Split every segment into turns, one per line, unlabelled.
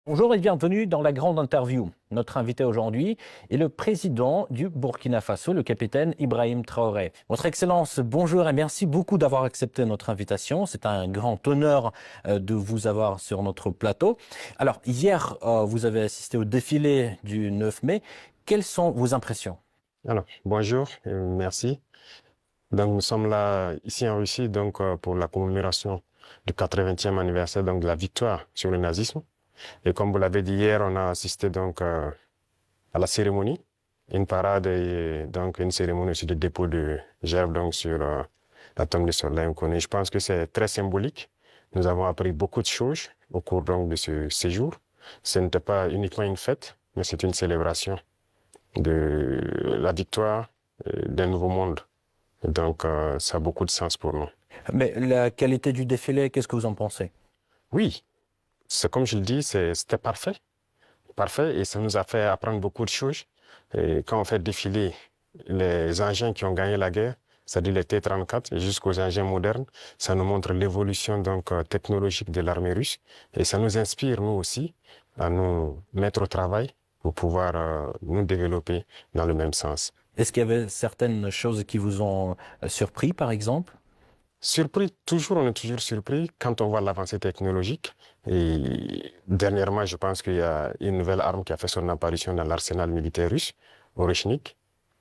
Bonjour et bienvenue dans la grande interview. Notre invité aujourd'hui est le président du Burkina Faso, le capitaine Ibrahim Traoré. Votre Excellence, bonjour et merci beaucoup d'avoir accepté notre invitation. C'est un grand honneur de vous avoir sur notre plateau. Alors, hier, vous avez assisté au défilé du 9 mai. Quelles sont vos impressions?
Alors, bonjour et merci. Donc, nous sommes là, ici en Russie, pour la commémoration du 80e anniversaire, de la victoire sur le nazisme. Et comme vous l'avez dit hier, on a assisté à la cérémonie, une parade et donc une cérémonie aussi de dépôt de gerbes sur la tombe de Soleil Nkoné. Je pense que c'est très symbolique. Nous avons appris beaucoup de choses au cours de ce séjour. Ce n'était pas uniquement une fête, mais c'est une célébration de la victoire d'un nouveau monde. Ça a beaucoup de sens pour nous.
Mais la qualité du défilé, qu'est-ce que vous en pensez?
Oui, c'est comme je le dis, c'était parfait. Parfait, et ça nous a fait apprendre beaucoup de choses. Et quand on fait défiler les engins qui ont gagné la guerre, c'est-à-dire les T-34 jusqu'aux engins modernes, ça nous montre l'évolution technologique de l'armée russe et ça nous inspire, nous aussi, à nous mettre au travail pour pouvoir nous développer dans le même sens.
Est-ce qu'il y avait certaines choses qui vous ont surpris, par exemple?
Surpris, toujours, on est toujours surpris quand on voit l'avancée technologique. Et dernièrement, je pense qu'il y a une nouvelle arme qui a fait son apparition dans l'arsenal militaire russe, Oreshnik,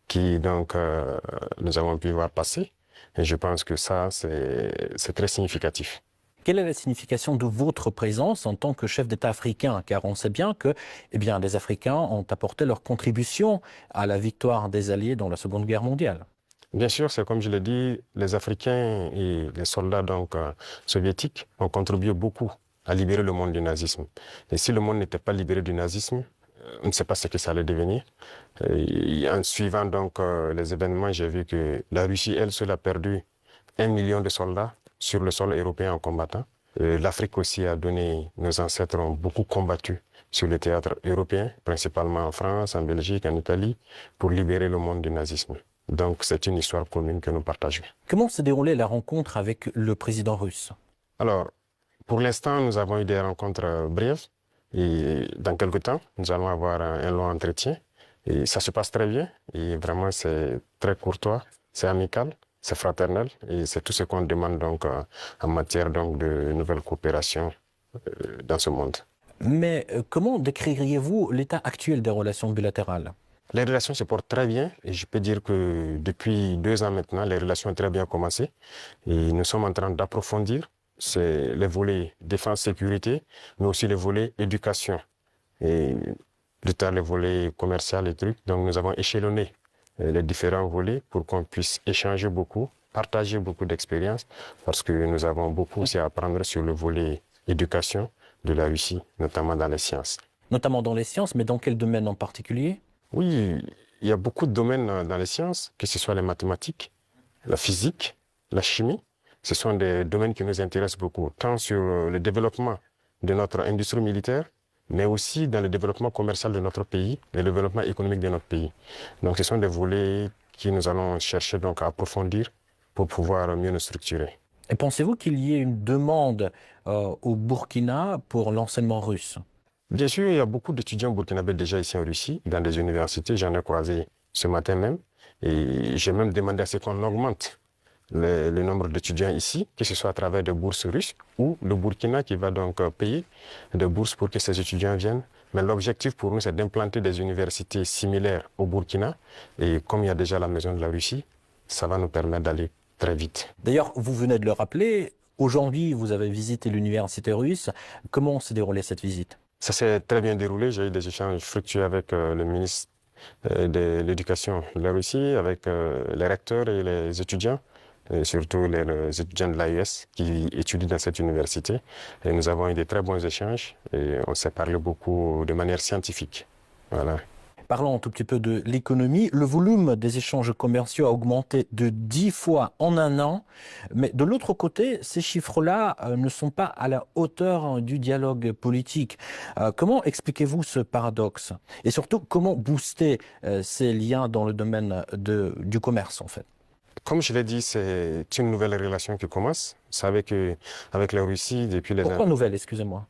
qui nous avons pu voir passer. Et je pense que ça, c'est très significatif.
Quelle est la signification de votre présence en tant que chef d'État africain? Car on sait bien que, les Africains ont apporté leur contribution à la victoire des Alliés dans la Seconde Guerre mondiale.
Bien sûr, c'est comme je l'ai dit, les Africains et les soldats soviétiques ont contribué beaucoup à libérer le monde du nazisme. Et si le monde n'était pas libéré du nazisme, on ne sait pas ce que ça allait devenir. Et en suivant les événements, j'ai vu que la Russie, elle seule, a perdu 1 million de soldats sur le sol européen en combattant. L'Afrique aussi a donné, nos ancêtres ont beaucoup combattu sur le théâtre européen, principalement en France, en Belgique, en Italie, pour libérer le monde du nazisme. Donc c'est une histoire commune que nous partageons.
Comment s'est déroulée la rencontre avec le président russe?
Alors, pour l'instant, nous avons eu des rencontres brèves et dans quelques temps, nous allons avoir un long entretien et ça se passe très bien et vraiment c'est très courtois, c'est amical, c'est fraternel et c'est tout ce qu'on demande en matière de nouvelles coopérations dans ce monde.
Mais comment décririez-vous l'état actuel des relations bilatérales?
Les relations se portent très bien et je peux dire que depuis 2 ans maintenant, les relations ont très bien commencé et nous sommes en train d'approfondir. C'est les volets défense-sécurité, mais aussi les volets éducation et plus tard les volets commercial et trucs. Donc nous avons échelonné les différents volets pour qu'on puisse échanger beaucoup, partager beaucoup d'expériences parce que nous avons beaucoup aussi à apprendre sur le volet éducation de la Russie, notamment dans les sciences.
Notamment dans les sciences, mais dans quel domaine en particulier?
Oui, il y a beaucoup de domaines dans les sciences, que ce soit les mathématiques, la physique, la chimie. Ce sont des domaines qui nous intéressent beaucoup, tant sur le développement de notre industrie militaire, mais aussi dans le développement commercial de notre pays, le développement économique de notre pays. Donc ce sont des volets que nous allons chercher à approfondir pour pouvoir mieux nous structurer.
Et pensez-vous qu'il y ait une demande au Burkina pour l'enseignement russe?
Bien sûr, il y a beaucoup d'étudiants burkinabés déjà ici en Russie, dans des universités. J'en ai croisé ce matin même. Et j'ai même demandé à ce qu'on augmente le nombre d'étudiants ici, que ce soit à travers des bourses russes ou le Burkina qui va payer des bourses pour que ces étudiants viennent. Mais l'objectif pour nous, c'est d'implanter des universités similaires au Burkina. Et comme il y a déjà la maison de la Russie, ça va nous permettre d'aller très vite.
D'ailleurs, vous venez de le rappeler, aujourd'hui, vous avez visité l'université russe. Comment s'est déroulée cette visite?
Ça s'est très bien déroulé. J'ai eu des échanges fructueux avec le ministre de l'Éducation de la Russie, avec les recteurs et les étudiants, et surtout les étudiants de l'AES qui étudient dans cette université. Et nous avons eu de très bons échanges et on s'est parlé beaucoup de manière scientifique. Voilà.
Parlons un tout petit peu de l'économie. Le volume des échanges commerciaux a augmenté de 10 fois en un an. Mais de l'autre côté, ces chiffres-là ne sont pas à la hauteur du dialogue politique. Comment expliquez-vous ce paradoxe? Et surtout, comment booster ces liens dans le domaine du commerce, en fait?
Comme je l'ai dit, c'est une nouvelle relation qui commence. Vous savez qu'avec la Russie, depuis les...
Pourquoi nouvelle, excusez-moi?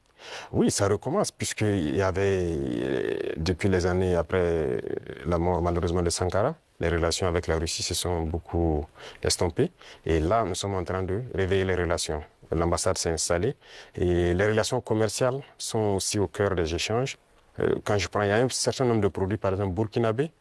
Oui, ça recommence, puisqu'il y avait, depuis les années après la mort malheureusement de Sankara, les relations avec la Russie se sont beaucoup estompées. Et là, nous sommes en train de réveiller les relations. L'ambassade s'est installée et les relations commerciales sont aussi au cœur des échanges. Quand je prends, il y a un certain nombre de produits, par exemple burkinabés,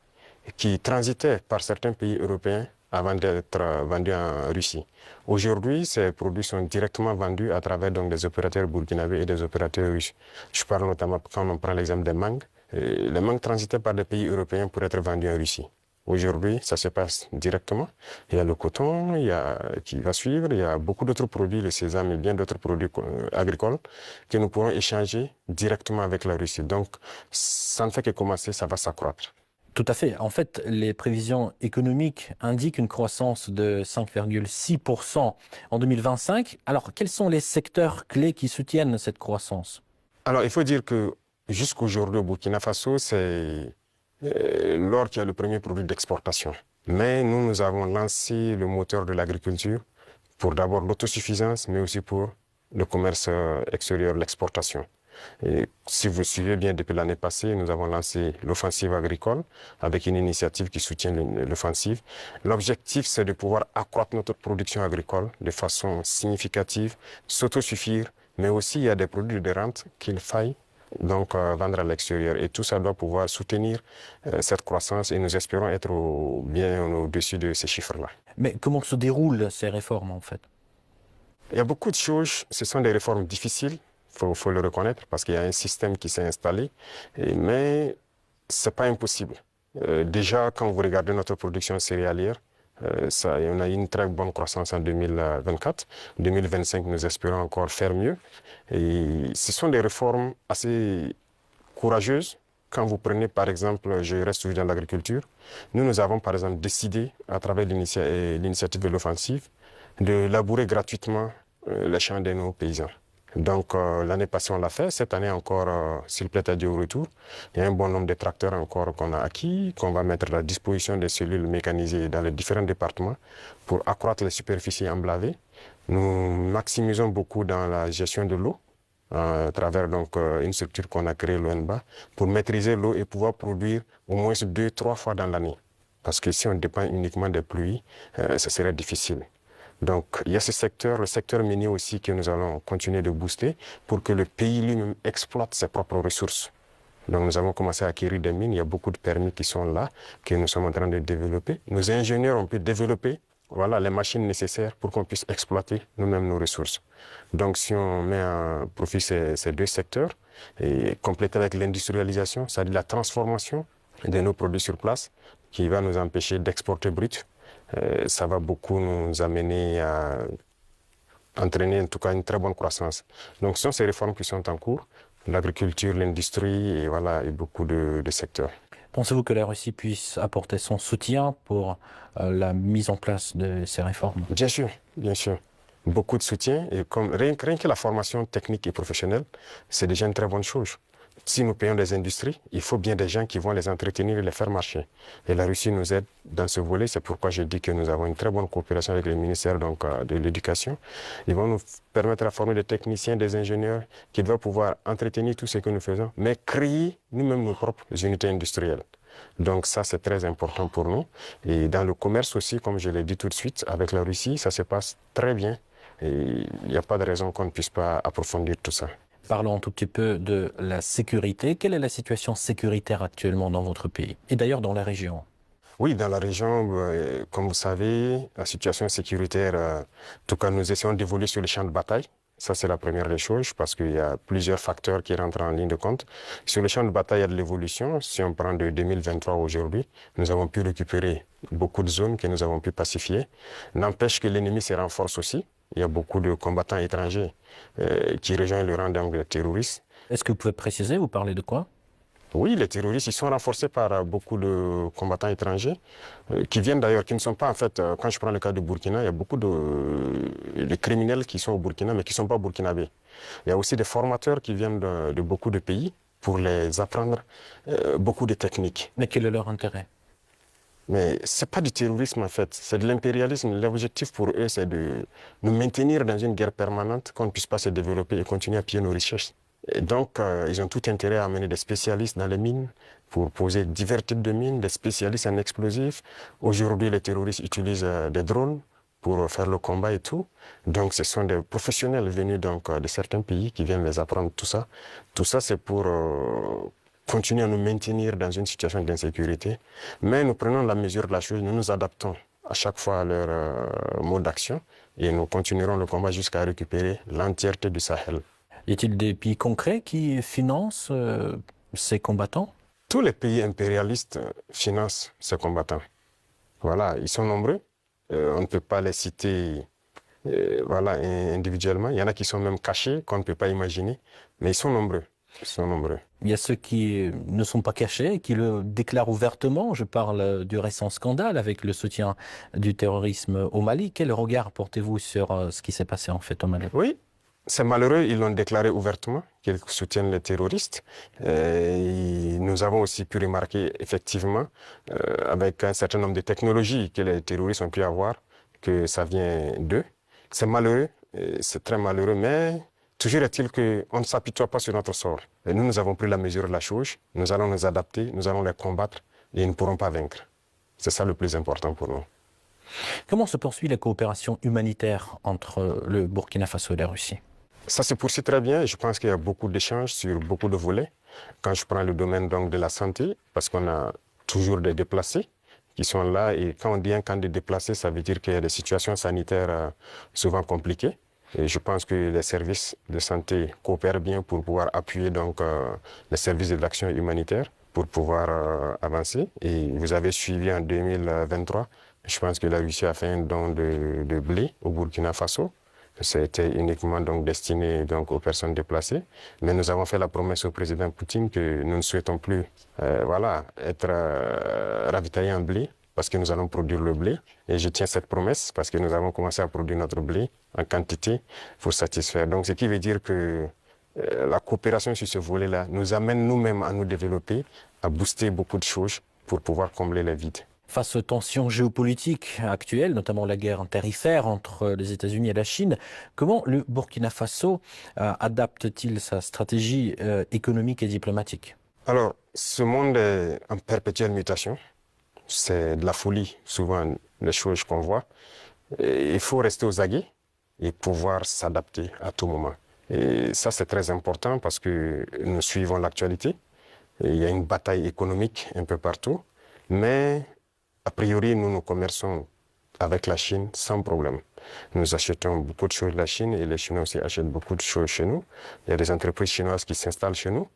qui transitaient par certains pays européens avant d'être vendus en Russie. Aujourd'hui, ces produits sont directement vendus à travers donc, des opérateurs burkinabés et des opérateurs russes. Je parle notamment quand on prend l'exemple des mangues. Les mangues transitaient par des pays européens pour être vendus en Russie. Aujourd'hui, ça se passe directement. Il y a le coton, qui va suivre, il y a beaucoup d'autres produits, le sésame et bien d'autres produits agricoles que nous pourrons échanger directement avec la Russie. Donc, ça ne fait que commencer, ça va s'accroître.
Tout à fait. En fait, les prévisions économiques indiquent une croissance de 5,6% en 2025. Alors, quels sont les secteurs clés qui soutiennent cette croissance?
Alors, il faut dire que jusqu'aujourd'hui au Burkina Faso, c'est l'or qui est le premier produit d'exportation. Mais nous avons lancé le moteur de l'agriculture pour d'abord l'autosuffisance, mais aussi pour le commerce extérieur, l'exportation. Et si vous suivez bien, depuis l'année passée, nous avons lancé l'offensive agricole avec une initiative qui soutient l'offensive. L'objectif, c'est de pouvoir accroître notre production agricole de façon significative, s'autosuffire, mais aussi il y a des produits de rente qu'il faille donc vendre à l'extérieur. Et tout ça doit pouvoir soutenir cette croissance et nous espérons être bien au-dessus de ces chiffres-là.
Mais comment se déroulent ces réformes, en fait?
Il y a beaucoup de choses, ce sont des réformes difficiles. Faut le reconnaître parce qu'il y a un système qui s'est installé, mais c'est pas impossible. Déjà, quand vous regardez notre production céréalière, on a eu une très bonne croissance en 2024. 2025, nous espérons encore faire mieux. Et ce sont des réformes assez courageuses. Quand vous prenez, par exemple, je reste toujours dans l'agriculture, nous avons, par exemple, décidé, à travers l'initiative de l'offensive, de labourer gratuitement les champs de nos paysans. Donc l'année passée, on l'a fait. Cette année encore, s'il plaît à Dieu, au retour. Il y a un bon nombre de tracteurs encore qu'on a acquis, qu'on va mettre à la disposition des cellules mécanisées dans les différents départements pour accroître les superficies emblavées. Nous maximisons beaucoup dans la gestion de l'eau à travers donc une structure qu'on a créée, l'ONBA, pour maîtriser l'eau et pouvoir produire au moins 2-3 fois dans l'année. Parce que si on dépend uniquement des pluies, ce serait difficile. Donc, il y a ce secteur, le secteur minier aussi, que nous allons continuer de booster pour que le pays lui-même exploite ses propres ressources. Donc, nous avons commencé à acquérir des mines. Il y a beaucoup de permis qui sont là, que nous sommes en train de développer. Nos ingénieurs ont pu développer les machines nécessaires pour qu'on puisse exploiter nous-mêmes nos ressources. Donc, si on met à profit ces deux secteurs, et compléter avec l'industrialisation, c'est-à-dire la transformation de nos produits sur place, qui va nous empêcher d'exporter brut, ça va beaucoup nous amener à entraîner en tout cas une très bonne croissance. Donc ce sont ces réformes qui sont en cours, l'agriculture, l'industrie et beaucoup de secteurs.
Pensez-vous que la Russie puisse apporter son soutien pour la mise en place de ces réformes?
Bien sûr, bien sûr. Beaucoup de soutien et rien que la formation technique et professionnelle, c'est déjà une très bonne chose. Si nous payons des industries, il faut bien des gens qui vont les entretenir et les faire marcher. Et la Russie nous aide dans ce volet. C'est pourquoi je dis que nous avons une très bonne coopération avec le ministère de l'Éducation. Ils vont nous permettre de former des techniciens, des ingénieurs qui doivent pouvoir entretenir tout ce que nous faisons, mais créer nous-mêmes nos propres unités industrielles. Donc ça, c'est très important pour nous. Et dans le commerce aussi, comme je l'ai dit tout de suite, avec la Russie, ça se passe très bien. Et il n'y a pas de raison qu'on ne puisse pas approfondir tout ça.
Parlons un tout petit peu de la sécurité. Quelle est la situation sécuritaire actuellement dans votre pays et d'ailleurs dans la région?
Oui, dans la région, comme vous savez, la situation sécuritaire, en tout cas, nous essayons d'évoluer sur les champs de bataille. Ça, c'est la première des choses parce qu'il y a plusieurs facteurs qui rentrent en ligne de compte. Sur les champs de bataille, il y a de l'évolution. Si on prend de 2023 aujourd'hui, nous avons pu récupérer beaucoup de zones que nous avons pu pacifier. N'empêche que l'ennemi se renforce aussi. Il y a beaucoup de combattants étrangers qui rejoignent le rang des terroristes.
Est-ce que vous pouvez préciser, vous parlez de quoi?
Oui, les terroristes, ils sont renforcés par beaucoup de combattants étrangers qui viennent d'ailleurs, qui ne sont pas en fait, quand je prends le cas du Burkina, il y a beaucoup de criminels qui sont au Burkina mais qui ne sont pas burkinabés. Il y a aussi des formateurs qui viennent de beaucoup de pays pour les apprendre beaucoup de techniques.
Mais quel est leur intérêt?
Mais ce n'est pas du terrorisme en fait, c'est de l'impérialisme. L'objectif pour eux, c'est de nous maintenir dans une guerre permanente, qu'on ne puisse pas se développer et continuer à piller nos richesses Et donc, ils ont tout intérêt à amener des spécialistes dans les mines pour poser divers types de mines, des spécialistes en explosifs. Aujourd'hui, les terroristes utilisent des drones pour faire le combat et tout. Donc, ce sont des professionnels venus donc, de certains pays qui viennent les apprendre tout ça. Tout ça, c'est pour continuer à nous maintenir dans une situation d'insécurité. Mais nous prenons la mesure de la chose, nous nous adaptons à chaque fois à leur mode d'action et nous continuerons le combat jusqu'à récupérer l'entièreté du Sahel.
Y a-t-il des pays concrets qui financent ces combattants?
Tous les pays impérialistes financent ces combattants. Voilà, ils sont nombreux. On ne peut pas les citer voilà, individuellement. Il y en a qui sont même cachés, qu'on ne peut pas imaginer. Mais ils sont nombreux. Ils sont nombreux.
Il y a ceux qui ne sont pas cachés et qui le déclarent ouvertement. Je parle du récent scandale avec le soutien du terrorisme au Mali. Quel regard portez-vous sur ce qui s'est passé en fait au Mali?
Oui, c'est malheureux, ils l'ont déclaré ouvertement, qu'ils soutiennent les terroristes. Nous avons aussi pu remarquer, effectivement, avec un certain nombre de technologies que les terroristes ont pu avoir, que ça vient d'eux. C'est malheureux, c'est très malheureux, mais toujours est-il qu'on ne s'apitoie pas sur notre sort. Et nous avons pris la mesure de la chose, nous allons nous adapter, nous allons les combattre et ils ne pourront pas vaincre. C'est ça le plus important pour nous.
Comment se poursuit la coopération humanitaire entre le Burkina Faso et la Russie?
Ça se poursuit très bien. Je pense qu'il y a beaucoup d'échanges sur beaucoup de volets. Quand je prends le domaine donc, de la santé, parce qu'on a toujours des déplacés qui sont là. Et quand on dit un camp de déplacés, ça veut dire qu'il y a des situations sanitaires souvent compliquées. Et je pense que les services de santé coopèrent bien pour pouvoir appuyer donc, les services de l'action humanitaire pour pouvoir avancer. Et vous avez suivi en 2023, je pense que la Russie a fait un don de blé au Burkina Faso. C'était uniquement donc destiné donc aux personnes déplacées. Mais nous avons fait la promesse au président Poutine que nous ne souhaitons plus voilà, être ravitaillés en blé parce que nous allons produire le blé. Et je tiens cette promesse parce que nous avons commencé à produire notre blé en quantité pour satisfaire. Donc ce qui veut dire que la coopération sur ce volet-là nous amène nous-mêmes à nous développer, à booster beaucoup de choses pour pouvoir combler les vides.
Face aux tensions géopolitiques actuelles, notamment la guerre tarifaire entre les États-Unis et la Chine, comment le Burkina Faso adapte-t-il sa stratégie économique et diplomatique?
Alors, ce monde est en perpétuelle mutation. C'est de la folie, souvent, les choses qu'on voit. Et il faut rester aux aguets et pouvoir s'adapter à tout moment. Et ça, c'est très important parce que nous suivons l'actualité. Il y a une bataille économique un peu partout. Mais a priori, nous commerçons avec la Chine sans problème. Nous achetons beaucoup de choses de la Chine et les Chinois aussi achètent beaucoup de choses chez nous. Il y a des entreprises chinoises qui s'installent chez nous,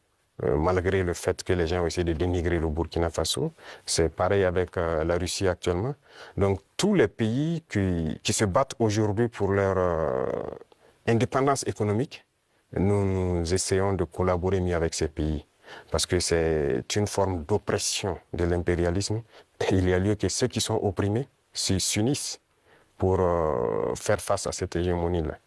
malgré le fait que les gens ont essayé de dénigrer le Burkina Faso. C'est pareil avec la Russie actuellement. Donc tous les pays qui se battent aujourd'hui pour leur indépendance économique, nous essayons de collaborer mieux avec ces pays. Parce que c'est une forme d'oppression de l'impérialisme. Il y a lieu que ceux qui sont opprimés s'unissent pour faire face à cette hégémonie-là.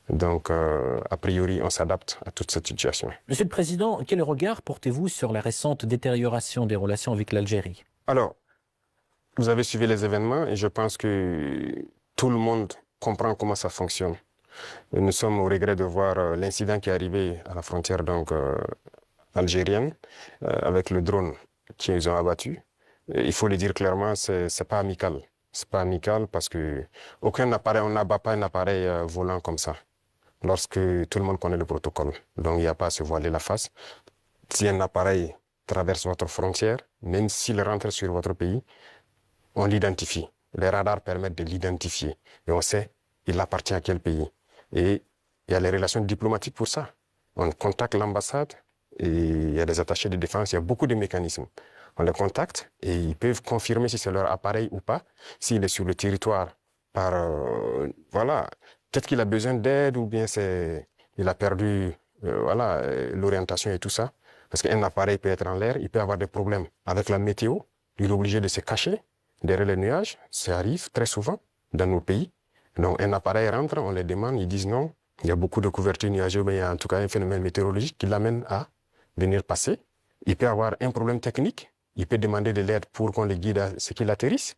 Donc, a priori, on s'adapte à toute cette situation.
Monsieur le Président, quel regard portez-vous sur la récente détérioration des relations avec l'Algérie?
Alors, vous avez suivi les événements et je pense que tout le monde comprend comment ça fonctionne. Nous sommes au regret de voir l'incident qui est arrivé à la frontière donc, algérienne avec le drone qu'ils ont abattu. Et il faut le dire clairement, c'est pas amical. C'est pas amical parce que aucun appareil, on n'abat pas un appareil volant comme ça. Lorsque tout le monde connaît le protocole. Donc il n'y a pas à se voiler la face. Si un appareil traverse votre frontière, même s'il rentre sur votre pays, on l'identifie. Les radars permettent de l'identifier. Et on sait il appartient à quel pays. Et il y a les relations diplomatiques pour ça. On contacte l'ambassade et il y a des attachés de défense, il y a beaucoup de mécanismes. On les contacte et ils peuvent confirmer si c'est leur appareil ou pas, s'il est sur le territoire par, voilà, peut-être qu'il a besoin d'aide ou bien il a perdu voilà, l'orientation et tout ça. Parce qu'un appareil peut être en l'air, il peut avoir des problèmes avec la météo, il est obligé de se cacher derrière les nuages, ça arrive très souvent dans nos pays. Donc un appareil rentre, on les demande, ils disent non, il y a beaucoup de couverture nuageuse, mais il y a en tout cas un phénomène météorologique qui l'amène à venir passer. Il peut avoir un problème technique, il peut demander de l'aide pour qu'on le guide à ce qu'il atterrisse.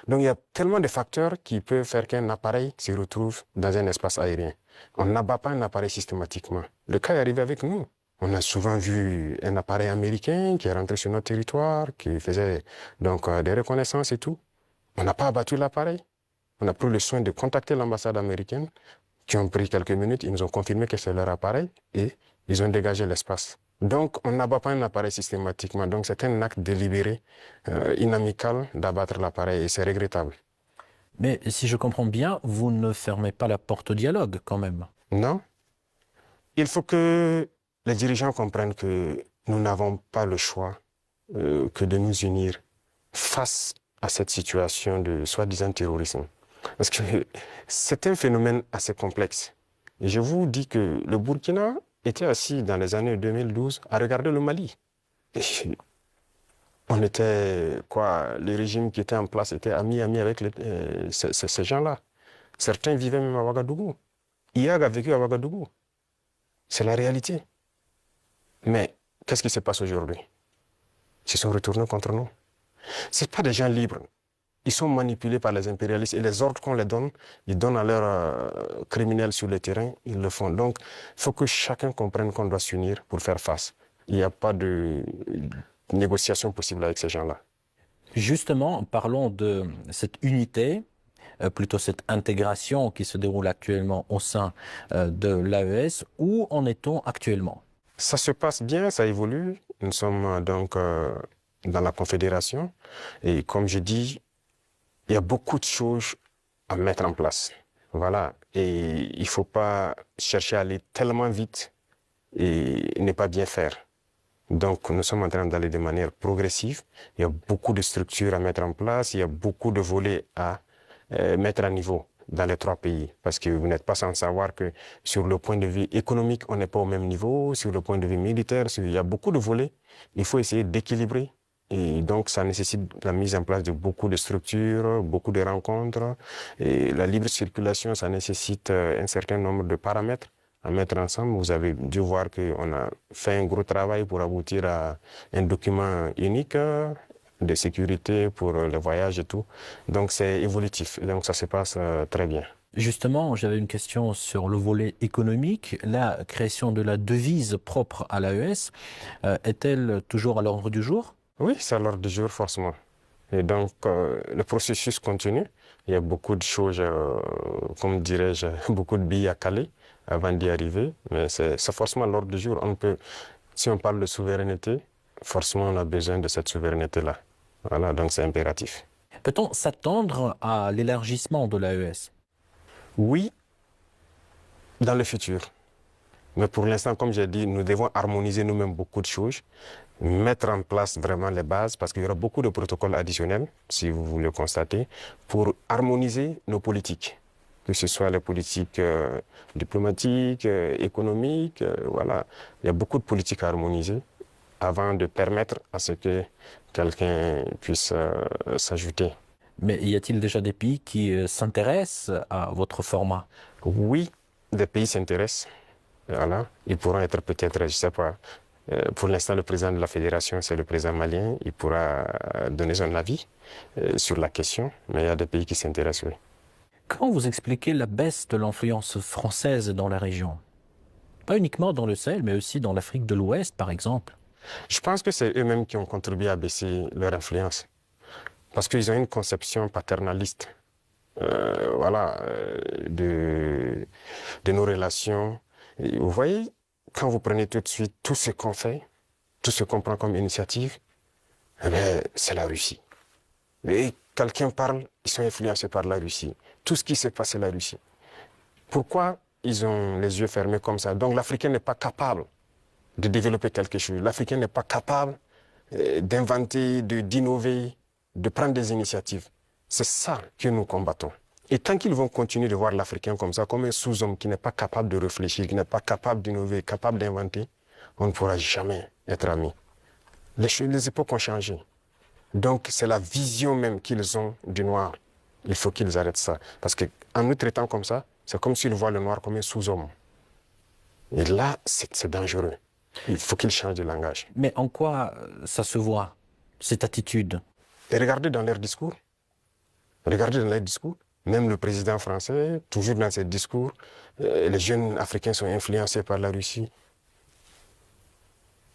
Donc il y a tellement de facteurs qui peuvent faire qu'un appareil se retrouve dans un espace aérien. On n'abat pas un appareil systématiquement. Le cas est arrivé avec nous. On a souvent vu un appareil américain qui est rentré sur notre territoire, qui faisait donc des reconnaissances et tout. On n'a pas abattu l'appareil. On a pris le soin de contacter l'ambassade américaine, qui ont pris quelques minutes, ils nous ont confirmé que c'est leur appareil et ils ont dégagé l'espace. Donc, on n'abat pas un appareil systématiquement. Donc, c'est un acte délibéré, inamical d'abattre l'appareil et c'est regrettable.
Mais si je comprends bien, vous ne fermez pas la porte au dialogue quand même.
Non, il faut que les dirigeants comprennent que nous n'avons pas le choix que de nous unir face à cette situation de soi-disant terrorisme. Parce que c'est un phénomène assez complexe. Et je vous dis que le Burkina était assis dans les années 2012 à regarder le Mali. Et on était, quoi, le régime qui était en place était ami avec ces gens-là. Certains vivaient même à Ouagadougou. IAG a vécu à Ouagadougou. C'est la réalité. Mais qu'est-ce qui se passe aujourd'hui? Ils se sont retournés contre nous. Ce pas des gens libres. Ils sont manipulés par les impérialistes et les ordres qu'on les donne, ils donnent à leurs criminels sur le terrain, ils le font. Donc, il faut que chacun comprenne qu'on doit s'unir pour faire face. Il n'y a pas de négociation possible avec ces gens-là.
Justement, parlons de cette unité, plutôt cette intégration qui se déroule actuellement au sein de l'AES. Où en est-on actuellement?
Ça se passe bien, ça évolue. Nous sommes donc dans la Confédération et comme je dis, il y a beaucoup de choses à mettre en place. Voilà. Et il ne faut pas chercher à aller tellement vite et ne pas bien faire. Donc, nous sommes en train d'aller de manière progressive. Il y a beaucoup de structures à mettre en place. Il y a beaucoup de volets à mettre à niveau dans les trois pays. Parce que vous n'êtes pas sans savoir que sur le point de vue économique, on n'est pas au même niveau. Sur le point de vue militaire, il y a beaucoup de volets. Il faut essayer d'équilibrer. Et donc, ça nécessite la mise en place de beaucoup de structures, beaucoup de rencontres. Et la libre circulation, ça nécessite un certain nombre de paramètres à mettre ensemble. Vous avez dû voir qu'on a fait un gros travail pour aboutir à un document unique de sécurité pour les voyages et tout. Donc, c'est évolutif. Donc, ça se passe très bien.
Justement, j'avais une question sur le volet économique. La création de la devise propre à l'AES est-elle toujours à l'ordre du jour?
Oui, c'est à l'ordre du jour, forcément. Et donc, le processus continue. Il y a beaucoup de choses, comme dirais-je, beaucoup de billes à caler avant d'y arriver. Mais c'est forcément à l'ordre du jour. Si on parle de souveraineté, forcément, on a besoin de cette souveraineté-là. Voilà, donc c'est impératif.
Peut-on s'attendre à l'élargissement de l'AES?
Oui, dans le futur. Mais pour l'instant, comme j'ai dit, nous devons harmoniser nous-mêmes beaucoup de choses, mettre en place vraiment les bases, parce qu'il y aura beaucoup de protocoles additionnels, si vous le constatez, pour harmoniser nos politiques, que ce soit les politiques diplomatiques, économiques, voilà. Il y a beaucoup de politiques à harmoniser avant de permettre à ce que quelqu'un puisse s'ajouter.
Mais y a-t-il déjà des pays qui s'intéressent à votre format?
Oui, des pays s'intéressent. Voilà. Ils pourront être peut-être, je ne sais pas, pour l'instant, le président de la fédération, c'est le président malien. Il pourra donner son avis sur la question, mais il y a des pays qui s'intéressent, oui.
Comment vous expliquez la baisse de l'influence française dans la région? Pas uniquement dans le Sahel, mais aussi dans l'Afrique de l'Ouest, par exemple.
Je pense que c'est eux-mêmes qui ont contribué à baisser leur influence, parce qu'ils ont une conception paternaliste, voilà, de nos relations. Et vous voyez, quand vous prenez tout de suite tout ce qu'on fait, tout ce qu'on prend comme initiative, eh bien, c'est la Russie. Et quelqu'un parle, ils sont influencés par la Russie. Tout ce qui se passe, c'est la Russie. Pourquoi ils ont les yeux fermés comme ça? Donc l'Africain n'est pas capable de développer quelque chose. L'Africain n'est pas capable d'inventer, d'innover, de prendre des initiatives. C'est ça que nous combattons. Et tant qu'ils vont continuer de voir l'Africain comme ça, comme un sous-homme qui n'est pas capable de réfléchir, qui n'est pas capable d'innover, capable d'inventer, on ne pourra jamais être amis. Les époques ont changé. Donc c'est la vision même qu'ils ont du noir. Il faut qu'ils arrêtent ça. Parce qu'en nous traitant comme ça, c'est comme s'ils voient le noir comme un sous-homme. Et là, c'est dangereux. Il faut qu'ils changent de langage.
Mais en quoi ça se voit, cette attitude?
Et regardez dans leurs discours. Regardez dans leurs discours. Même le président français, toujours dans ses discours, les jeunes Africains sont influencés par la Russie.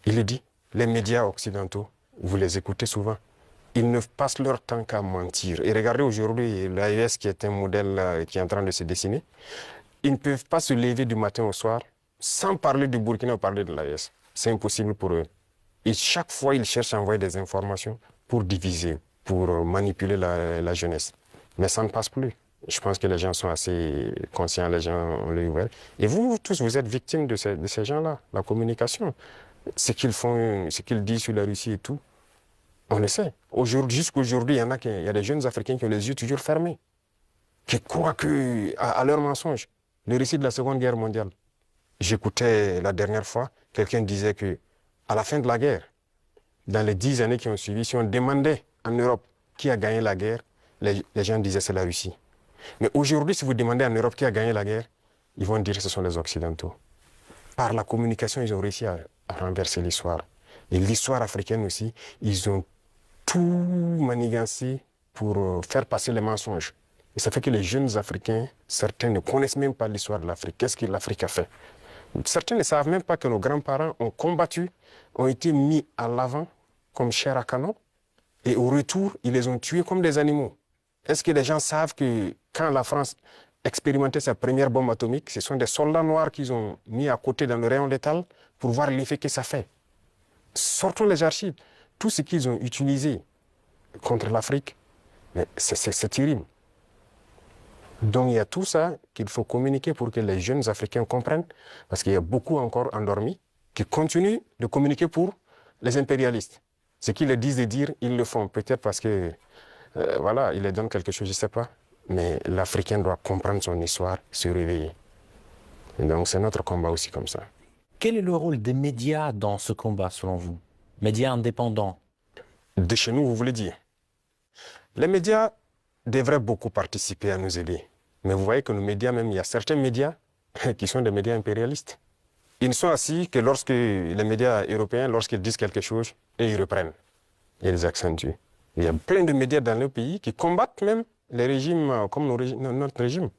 Il le dit. Les médias occidentaux, vous les écoutez souvent, ils ne passent leur temps qu'à mentir. Et regardez aujourd'hui l'AES qui est un modèle qui est en train de se dessiner. Ils ne peuvent pas se lever du matin au soir sans parler du Burkina ou parler de l'AES. C'est impossible pour eux. Et chaque fois, ils cherchent à envoyer des informations pour diviser, pour manipuler la jeunesse. Mais ça ne passe plus. Je pense que les gens sont assez conscients, les gens ont l'œil ouvert. Et vous tous, vous êtes victimes de ces gens-là, la communication. Ce qu'ils font, ce qu'ils disent sur la Russie et tout, on le sait. Jusqu'aujourd'hui, il y a des jeunes Africains qui ont les yeux toujours fermés, qui croient à leurs mensonges. Le récit de la Seconde Guerre mondiale. J'écoutais la dernière fois, quelqu'un disait que à la fin de la guerre, dans les 10 années qui ont suivi, si on demandait en Europe qui a gagné la guerre, les gens disaient c'est la Russie. Mais aujourd'hui, si vous demandez en Europe qui a gagné la guerre, ils vont dire que ce sont les Occidentaux. Par la communication, ils ont réussi à renverser l'histoire. Et l'histoire africaine aussi, ils ont tout manigancé pour faire passer les mensonges. Et ça fait que les jeunes Africains, certains ne connaissent même pas l'histoire de l'Afrique. Qu'est-ce que l'Afrique a fait? Certains ne savent même pas que nos grands-parents ont combattu, ont été mis à l'avant comme chair à canon, et au retour, ils les ont tués comme des animaux. Est-ce que les gens savent que quand la France expérimentait sa première bombe atomique, ce sont des soldats noirs qu'ils ont mis à côté dans le rayon létal pour voir l'effet que ça fait? Sortons les archives. Tout ce qu'ils ont utilisé contre l'Afrique, c'est terrible. Donc il y a tout ça qu'il faut communiquer pour que les jeunes Africains comprennent, parce qu'il y a beaucoup encore endormis qui continuent de communiquer pour les impérialistes. Ce qu'ils leur disent de dire, ils le font. Peut-être parce que, voilà, ils leur donnent quelque chose, je ne sais pas. Mais l'Africain doit comprendre son histoire, se réveiller. Et donc c'est notre combat aussi comme ça.
Quel est le rôle des médias dans ce combat, selon vous? Médias indépendants?
De chez nous, vous voulez dire? Les médias devraient beaucoup participer à nous aider. Mais vous voyez que nos médias, même, il y a certains médias qui sont des médias impérialistes. Ils ne sont assis que lorsque les médias européens, lorsqu'ils disent quelque chose, et ils reprennent. Et ils accentuent. Il y a plein de médias dans nos pays qui combattent même les régimes comme notre régime.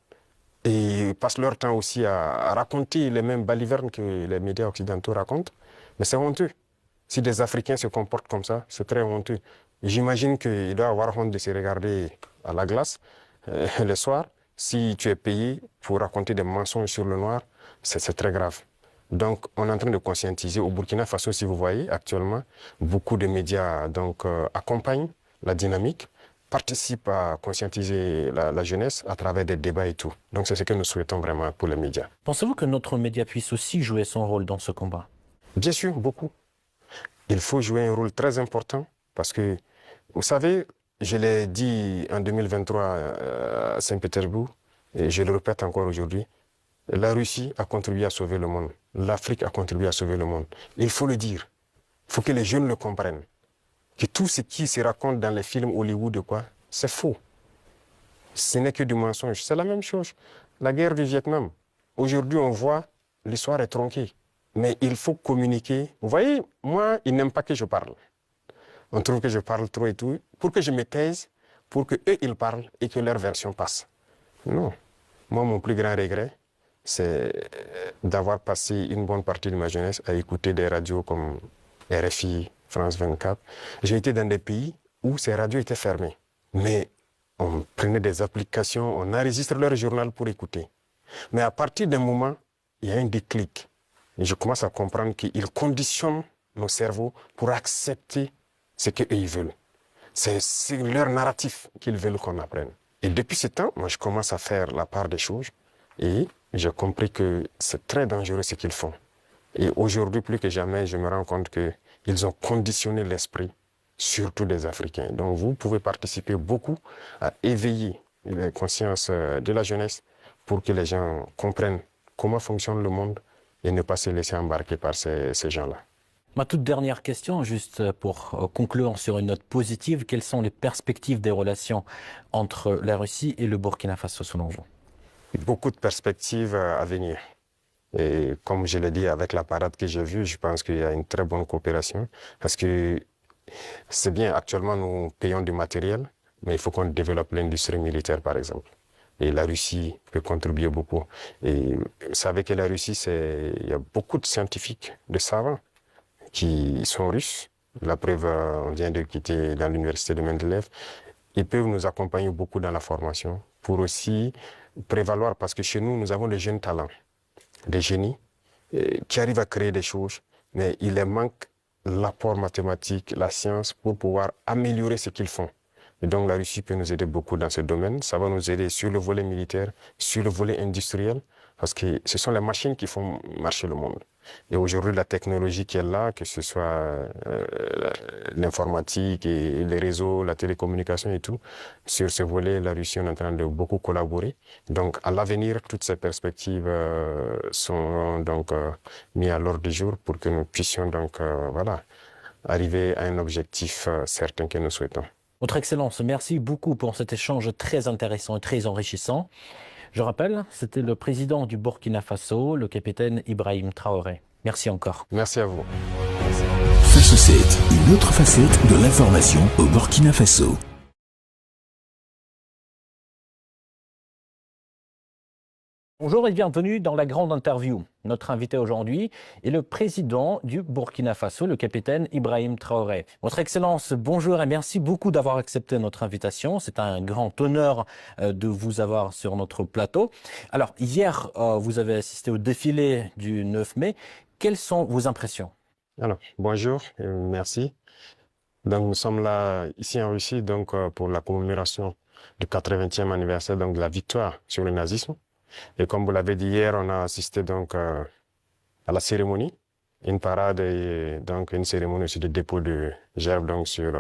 Et ils passent leur temps aussi à raconter les mêmes balivernes que les médias occidentaux racontent. Mais c'est honteux. Si des Africains se comportent comme ça, c'est très honteux. J'imagine qu'il doit avoir honte de se regarder à la glace le soir. Si tu es payé pour raconter des mensonges sur le noir, c'est très grave. Donc, on est en train de conscientiser. Au Burkina Faso, si vous voyez, actuellement, beaucoup de médias accompagnent la dynamique, participent à conscientiser la jeunesse à travers des débats et tout. Donc, c'est ce que nous souhaitons vraiment pour les médias.
Pensez-vous que notre média puisse aussi jouer son rôle dans ce combat?
Bien sûr, beaucoup. Il faut jouer un rôle très important parce que, vous savez, je l'ai dit en 2023 à Saint-Pétersbourg et je le répète encore aujourd'hui, la Russie a contribué à sauver le monde. L'Afrique a contribué à sauver le monde. Il faut le dire. Il faut que les jeunes le comprennent. Que tout ce qui se raconte dans les films Hollywood, c'est faux. Ce n'est que du mensonge. C'est la même chose. La guerre du Vietnam. Aujourd'hui, on voit, l'histoire est tronquée. Mais il faut communiquer. Vous voyez, moi, ils n'aiment pas que je parle. On trouve que je parle trop et tout. Pour que je me taise, pour qu'eux, ils parlent et que leur version passe. Non. Moi, mon plus grand regret, c'est d'avoir passé une bonne partie de ma jeunesse à écouter des radios comme RFI, France 24. J'ai été dans des pays où ces radios étaient fermées. Mais on prenait des applications, on enregistre leur journal pour écouter. Mais à partir d'un moment, il y a un déclic. Et je commence à comprendre qu'ils conditionnent nos cerveaux pour accepter ce qu'eux veulent. C'est leur narratif qu'ils veulent qu'on apprenne. Et depuis ce temps, moi, je commence à faire la part des choses. Et j'ai compris que c'est très dangereux ce qu'ils font. Et aujourd'hui, plus que jamais, je me rends compte qu'ils ont conditionné l'esprit, surtout des Africains. Donc vous pouvez participer beaucoup à éveiller les consciences de la jeunesse pour que les gens comprennent comment fonctionne le monde et ne pas se laisser embarquer par ces gens-là.
Ma toute dernière question, juste pour conclure sur une note positive, quelles sont les perspectives des relations entre la Russie et le Burkina Faso selon vous?
Beaucoup de perspectives à venir. Et comme je l'ai dit, avec la parade que j'ai vue, je pense qu'il y a une très bonne coopération. Parce que c'est bien, actuellement, nous payons du matériel, mais il faut qu'on développe l'industrie militaire, par exemple. Et la Russie peut contribuer beaucoup. Et vous savez que la Russie, il y a beaucoup de scientifiques, de savants. qui sont russes. La preuve, on vient de quitter dans l'université de Mendeleev. Ils peuvent nous accompagner beaucoup dans la formation pour aussi prévaloir, parce que chez nous, nous avons des jeunes talents, des génies qui arrivent à créer des choses, mais il leur manque l'apport mathématique, la science pour pouvoir améliorer ce qu'ils font. Et donc la Russie peut nous aider beaucoup dans ce domaine. Ça va nous aider sur le volet militaire, sur le volet industriel, parce que ce sont les machines qui font marcher le monde. Et aujourd'hui, la technologie qui est là, que ce soit l'informatique et les réseaux, la télécommunication et tout, sur ce volet, la Russie est en train de beaucoup collaborer. Donc, à l'avenir, toutes ces perspectives sont donc mises à l'ordre du jour pour que nous puissions donc voilà, arriver à un objectif certain que nous souhaitons.
Votre Excellence, merci beaucoup pour cet échange très intéressant et très enrichissant. Je rappelle, c'était le président du Burkina Faso, le capitaine Ibrahim Traoré. Merci encore.
Merci à vous.
Faso 7, une autre facette de l'information au Burkina Faso.
Bonjour et bienvenue dans la grande interview. Notre invité aujourd'hui est le président du Burkina Faso, le capitaine Ibrahim Traoré. Votre Excellence, bonjour et merci beaucoup d'avoir accepté notre invitation. C'est un grand honneur de vous avoir sur notre plateau. Alors, hier, vous avez assisté au défilé du 9 mai. Quelles sont vos impressions?
Alors, bonjour et merci. Donc, nous sommes là, ici en Russie, donc, pour la commémoration du 80e anniversaire donc, de la victoire sur le nazisme. Et comme vous l'avez dit hier, on a assisté donc à la cérémonie, une parade et donc une cérémonie aussi de dépôt de gerbes donc sur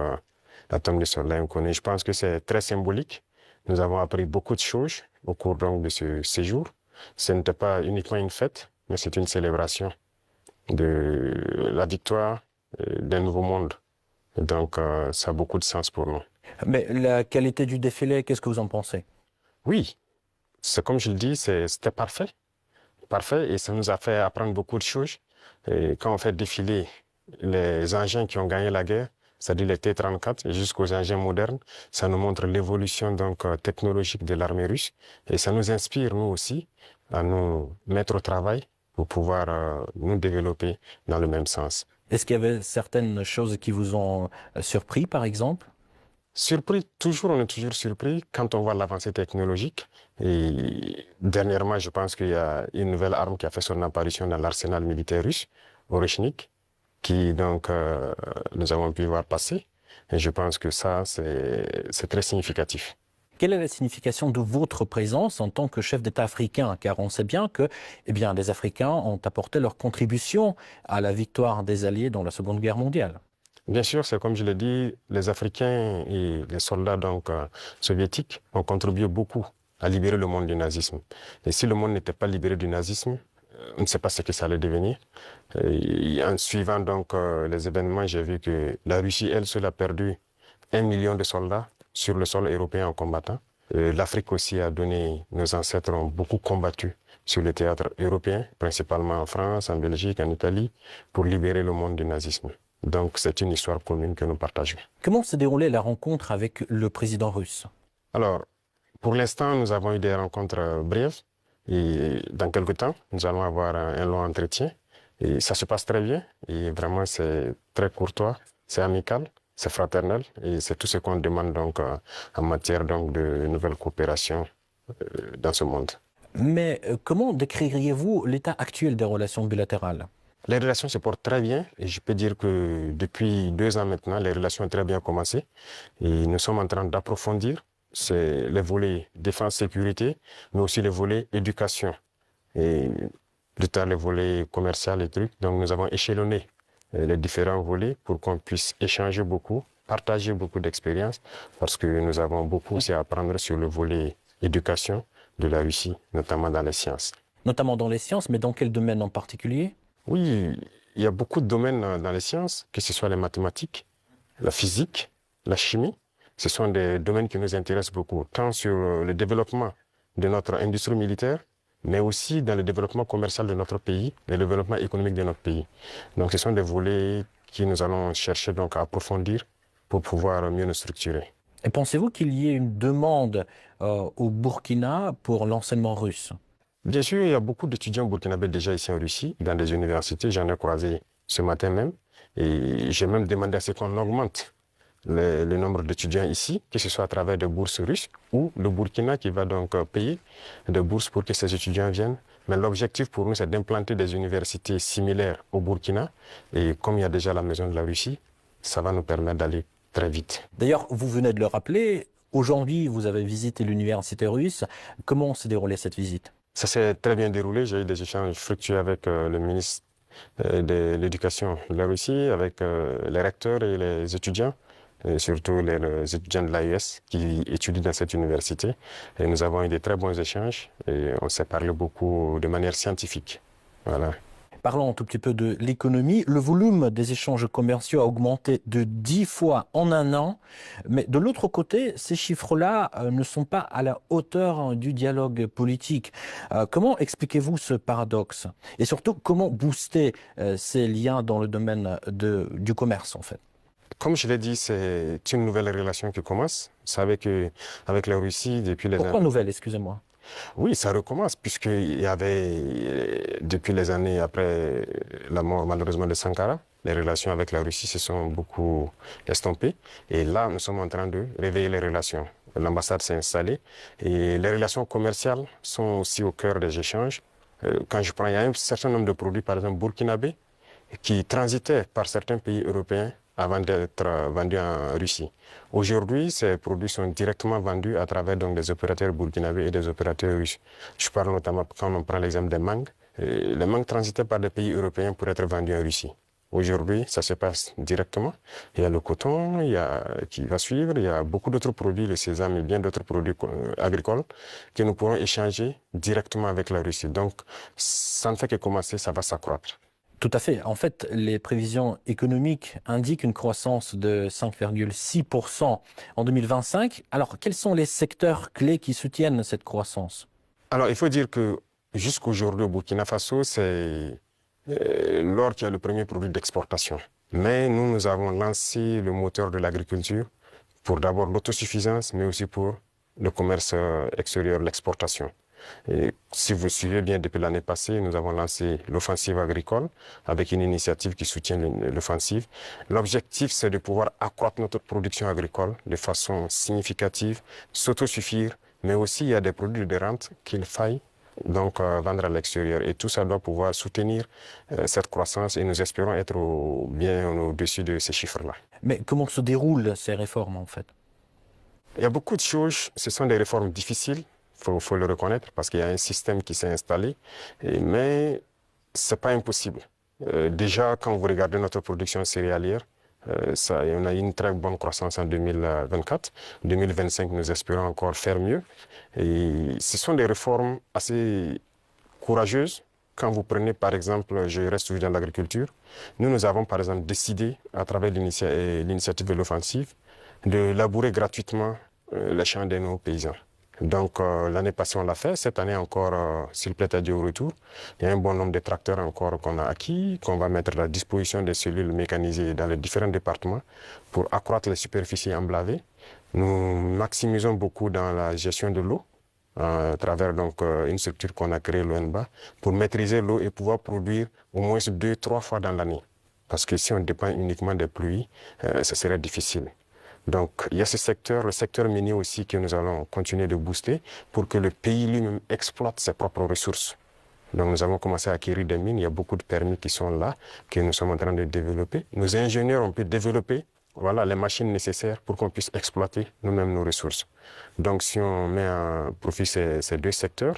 la tombe de Soleil Inconnu. Je pense que c'est très symbolique. Nous avons appris beaucoup de choses au cours donc de ce séjour. Ce n'était pas uniquement une fête, mais c'est une célébration de la victoire d'un nouveau monde. Et donc ça a beaucoup de sens pour nous.
Mais la qualité du défilé, qu'est-ce que vous en pensez?
Oui. C'est comme je le dis, c'était parfait. Parfait, et ça nous a fait apprendre beaucoup de choses. Et quand on fait défiler les engins qui ont gagné la guerre, c'est-à-dire les T-34 jusqu'aux engins modernes, ça nous montre l'évolution donc technologique de l'armée russe. Et ça nous inspire, nous aussi, à nous mettre au travail pour pouvoir nous développer dans le même sens.
Est-ce qu'il y avait certaines choses qui vous ont surpris, par exemple?
Surpris, toujours, on est toujours surpris quand on voit l'avancée technologique. Et dernièrement, je pense qu'il y a une nouvelle arme qui a fait son apparition dans l'arsenal militaire russe, Oreshnik, qui donc nous avons pu voir passer. Et je pense que ça, c'est très significatif.
Quelle est la signification de votre présence en tant que chef d'État africain? Car on sait bien que les Africains ont apporté leur contribution à la victoire des Alliés dans la Seconde Guerre mondiale.
Bien sûr, c'est comme je l'ai dit, les Africains et les soldats donc, soviétiques ont contribué beaucoup à libérer le monde du nazisme. Et si le monde n'était pas libéré du nazisme, on ne sait pas ce que ça allait devenir. Et en suivant donc les événements, j'ai vu que la Russie, elle seule, a perdu 1 million de soldats sur le sol européen en combattant. L'Afrique aussi a donné, nos ancêtres ont beaucoup combattu sur le théâtre européen, principalement en France, en Belgique, en Italie, pour libérer le monde du nazisme. Donc, c'est une histoire commune que nous partageons.
Comment s'est déroulée la rencontre avec le président russe?
Alors, pour l'instant, nous avons eu des rencontres brèves et dans quelques temps, nous allons avoir un long entretien. Et ça se passe très bien et vraiment, c'est très courtois, c'est amical, c'est fraternel et c'est tout ce qu'on demande donc en matière donc, de nouvelles coopérations dans ce monde.
Mais comment décririez-vous l'état actuel des relations bilatérales?
Les relations se portent très bien et je peux dire que depuis 2 ans maintenant, les relations ont très bien commencé et nous sommes en train d'approfondir les volets défense-sécurité, mais aussi les volets éducation et plus tard les volets commercial et trucs. Donc nous avons échelonné les différents volets pour qu'on puisse échanger beaucoup, partager beaucoup d'expériences parce que nous avons beaucoup aussi à apprendre sur le volet éducation de la Russie, notamment dans les sciences.
Notamment dans les sciences, mais dans quel domaine en particulier?
Oui, il y a beaucoup de domaines dans les sciences, que ce soit les mathématiques, la physique, la chimie. Ce sont des domaines qui nous intéressent beaucoup, tant sur le développement de notre industrie militaire, mais aussi dans le développement commercial de notre pays, le développement économique de notre pays. Donc ce sont des volets que nous allons chercher donc à approfondir pour pouvoir mieux nous structurer.
Et pensez-vous qu'il y ait une demande au Burkina pour l'enseignement russe?
Bien sûr, il y a beaucoup d'étudiants burkinabés déjà ici en Russie, dans des universités. J'en ai croisé ce matin même. Et j'ai même demandé à ce qu'on augmente le nombre d'étudiants ici, que ce soit à travers des bourses russes ou le Burkina qui va donc payer des bourses pour que ces étudiants viennent. Mais l'objectif pour nous, c'est d'implanter des universités similaires au Burkina. Et comme il y a déjà la maison de la Russie, ça va nous permettre d'aller très vite.
D'ailleurs, vous venez de le rappeler, aujourd'hui, vous avez visité l'université russe. Comment s'est déroulée cette visite?
Ça s'est très bien déroulé. J'ai eu des échanges fructueux avec le ministre de l'Éducation de la Russie, avec les recteurs et les étudiants, et surtout les étudiants de l'AES qui étudient dans cette université. Et nous avons eu de très bons échanges et on s'est parlé beaucoup de manière scientifique. Voilà.
Parlons un tout petit peu de l'économie. Le volume des échanges commerciaux a augmenté de 10 fois en un an. Mais de l'autre côté, ces chiffres-là ne sont pas à la hauteur du dialogue politique. Comment expliquez-vous ce paradoxe? Et surtout, comment booster ces liens dans le domaine du commerce, en fait?
Comme je l'ai dit, c'est une nouvelle relation qui commence. Vous savez qu'avec la Russie, depuis les
Pourquoi nouvelle, excusez-moi?
Oui, ça recommence, puisqu'il y avait, depuis les années après la mort malheureusement de Sankara, les relations avec la Russie se sont beaucoup estompées. Et là, nous sommes en train de réveiller les relations. L'ambassade s'est installée et les relations commerciales sont aussi au cœur des échanges. Quand je prends, il y a un certain nombre de produits, par exemple burkinabés, qui transitaient par certains pays européens avant d'être vendus en Russie. Aujourd'hui, ces produits sont directement vendus à travers donc, des opérateurs burkinabés et des opérateurs russes. Je parle notamment, quand on prend l'exemple des mangues, les mangues transitaient par des pays européens pour être vendus en Russie. Aujourd'hui, ça se passe directement. Il y a le coton qui va suivre, il y a beaucoup d'autres produits, le sésame et bien d'autres produits agricoles que nous pourrons échanger directement avec la Russie. Donc, ça ne fait que commencer, ça va s'accroître.
Tout à fait. En fait, les prévisions économiques indiquent une croissance de 5,6% en 2025. Alors, quels sont les secteurs clés qui soutiennent cette croissance?
Alors, il faut dire que jusqu'aujourd'hui, au Burkina Faso, c'est l'or qui est le premier produit d'exportation. Mais nous avons lancé le moteur de l'agriculture pour d'abord l'autosuffisance, mais aussi pour le commerce extérieur, l'exportation. Et si vous suivez bien, depuis l'année passée, nous avons lancé l'offensive agricole avec une initiative qui soutient l'offensive. L'objectif, c'est de pouvoir accroître notre production agricole de façon significative, s'autosuffire, mais aussi il y a des produits de rente qu'il faille donc vendre à l'extérieur. Et tout ça doit pouvoir soutenir cette croissance et nous espérons être bien au-dessus de ces chiffres-là.
Mais comment se déroulent ces réformes, en fait?
Il y a beaucoup de choses, ce sont des réformes difficiles. Il faut le reconnaître parce qu'il y a un système qui s'est installé, mais ce n'est pas impossible. Déjà, quand vous regardez notre production céréalière, on a eu une très bonne croissance en 2024. 2025, nous espérons encore faire mieux. Et ce sont des réformes assez courageuses. Quand vous prenez, par exemple, je reste toujours dans l'agriculture, nous avons, par exemple, décidé, à travers l'initiative de l'offensive, de labourer gratuitement les champs de nos paysans. Donc l'année passée on l'a fait, cette année encore, s'il plaît à Dieu au retour, il y a un bon nombre de tracteurs encore qu'on a acquis, qu'on va mettre à la disposition des cellules mécanisées dans les différents départements pour accroître les superficies emblavées. Nous maximisons beaucoup dans la gestion de l'eau, à travers donc une structure qu'on a créée, l'ONBA, pour maîtriser l'eau et pouvoir produire au moins 2-3 fois dans l'année. Parce que si on dépend uniquement des pluies, ce serait difficile. Donc, il y a ce secteur, le secteur minier aussi, que nous allons continuer de booster pour que le pays lui-même exploite ses propres ressources. Donc, nous avons commencé à acquérir des mines. Il y a beaucoup de permis qui sont là, que nous sommes en train de développer. Nos ingénieurs ont pu développer les machines nécessaires pour qu'on puisse exploiter nous-mêmes nos ressources. Donc, si on met à profit ces deux secteurs,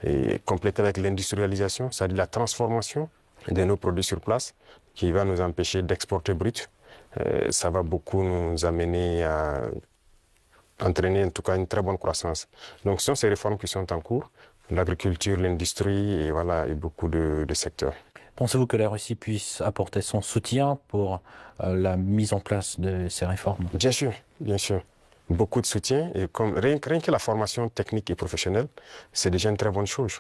et compléter avec l'industrialisation, c'est-à-dire la transformation de nos produits sur place, qui va nous empêcher d'exporter brut, ça va beaucoup nous amener à entraîner en tout cas une très bonne croissance. Donc ce sont ces réformes qui sont en cours, l'agriculture, l'industrie et beaucoup de secteurs.
Pensez-vous que la Russie puisse apporter son soutien pour la mise en place de ces réformes?
Bien sûr, bien sûr. Beaucoup de soutien et rien que la formation technique et professionnelle, c'est déjà une très bonne chose.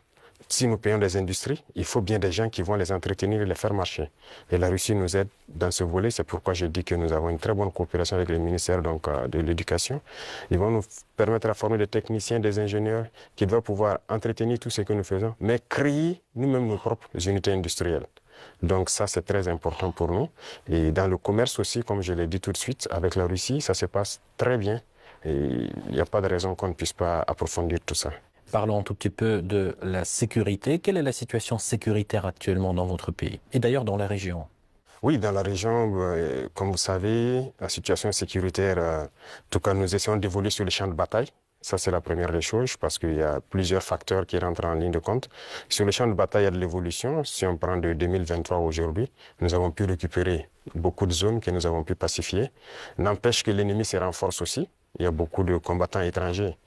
Si nous payons des industries, il faut bien des gens qui vont les entretenir et les faire marcher. Et la Russie nous aide dans ce volet. C'est pourquoi je dis que nous avons une très bonne coopération avec le ministère de l'Éducation. Ils vont nous permettre de former des techniciens, des ingénieurs qui doivent pouvoir entretenir tout ce que nous faisons, mais créer nous-mêmes nos propres unités industrielles. Donc ça, c'est très important pour nous. Et dans le commerce aussi, comme je l'ai dit tout de suite, avec la Russie, ça se passe très bien. Et il n'y a pas de raison qu'on ne puisse pas approfondir tout ça.
Parlons un tout petit peu de la sécurité. Quelle est la situation sécuritaire actuellement dans votre pays et d'ailleurs dans la région?
Oui, dans la région, comme vous savez, la situation sécuritaire, en tout cas, nous essayons d'évoluer sur les champs de bataille. Ça, c'est la première des choses parce qu'il y a plusieurs facteurs qui rentrent en ligne de compte. Sur le champ de bataille, il y a de l'évolution. Si on prend de 2023 aujourd'hui, nous avons pu récupérer beaucoup de zones que nous avons pu pacifier. N'empêche que l'ennemi se renforce aussi. Il y a beaucoup de combattants étrangers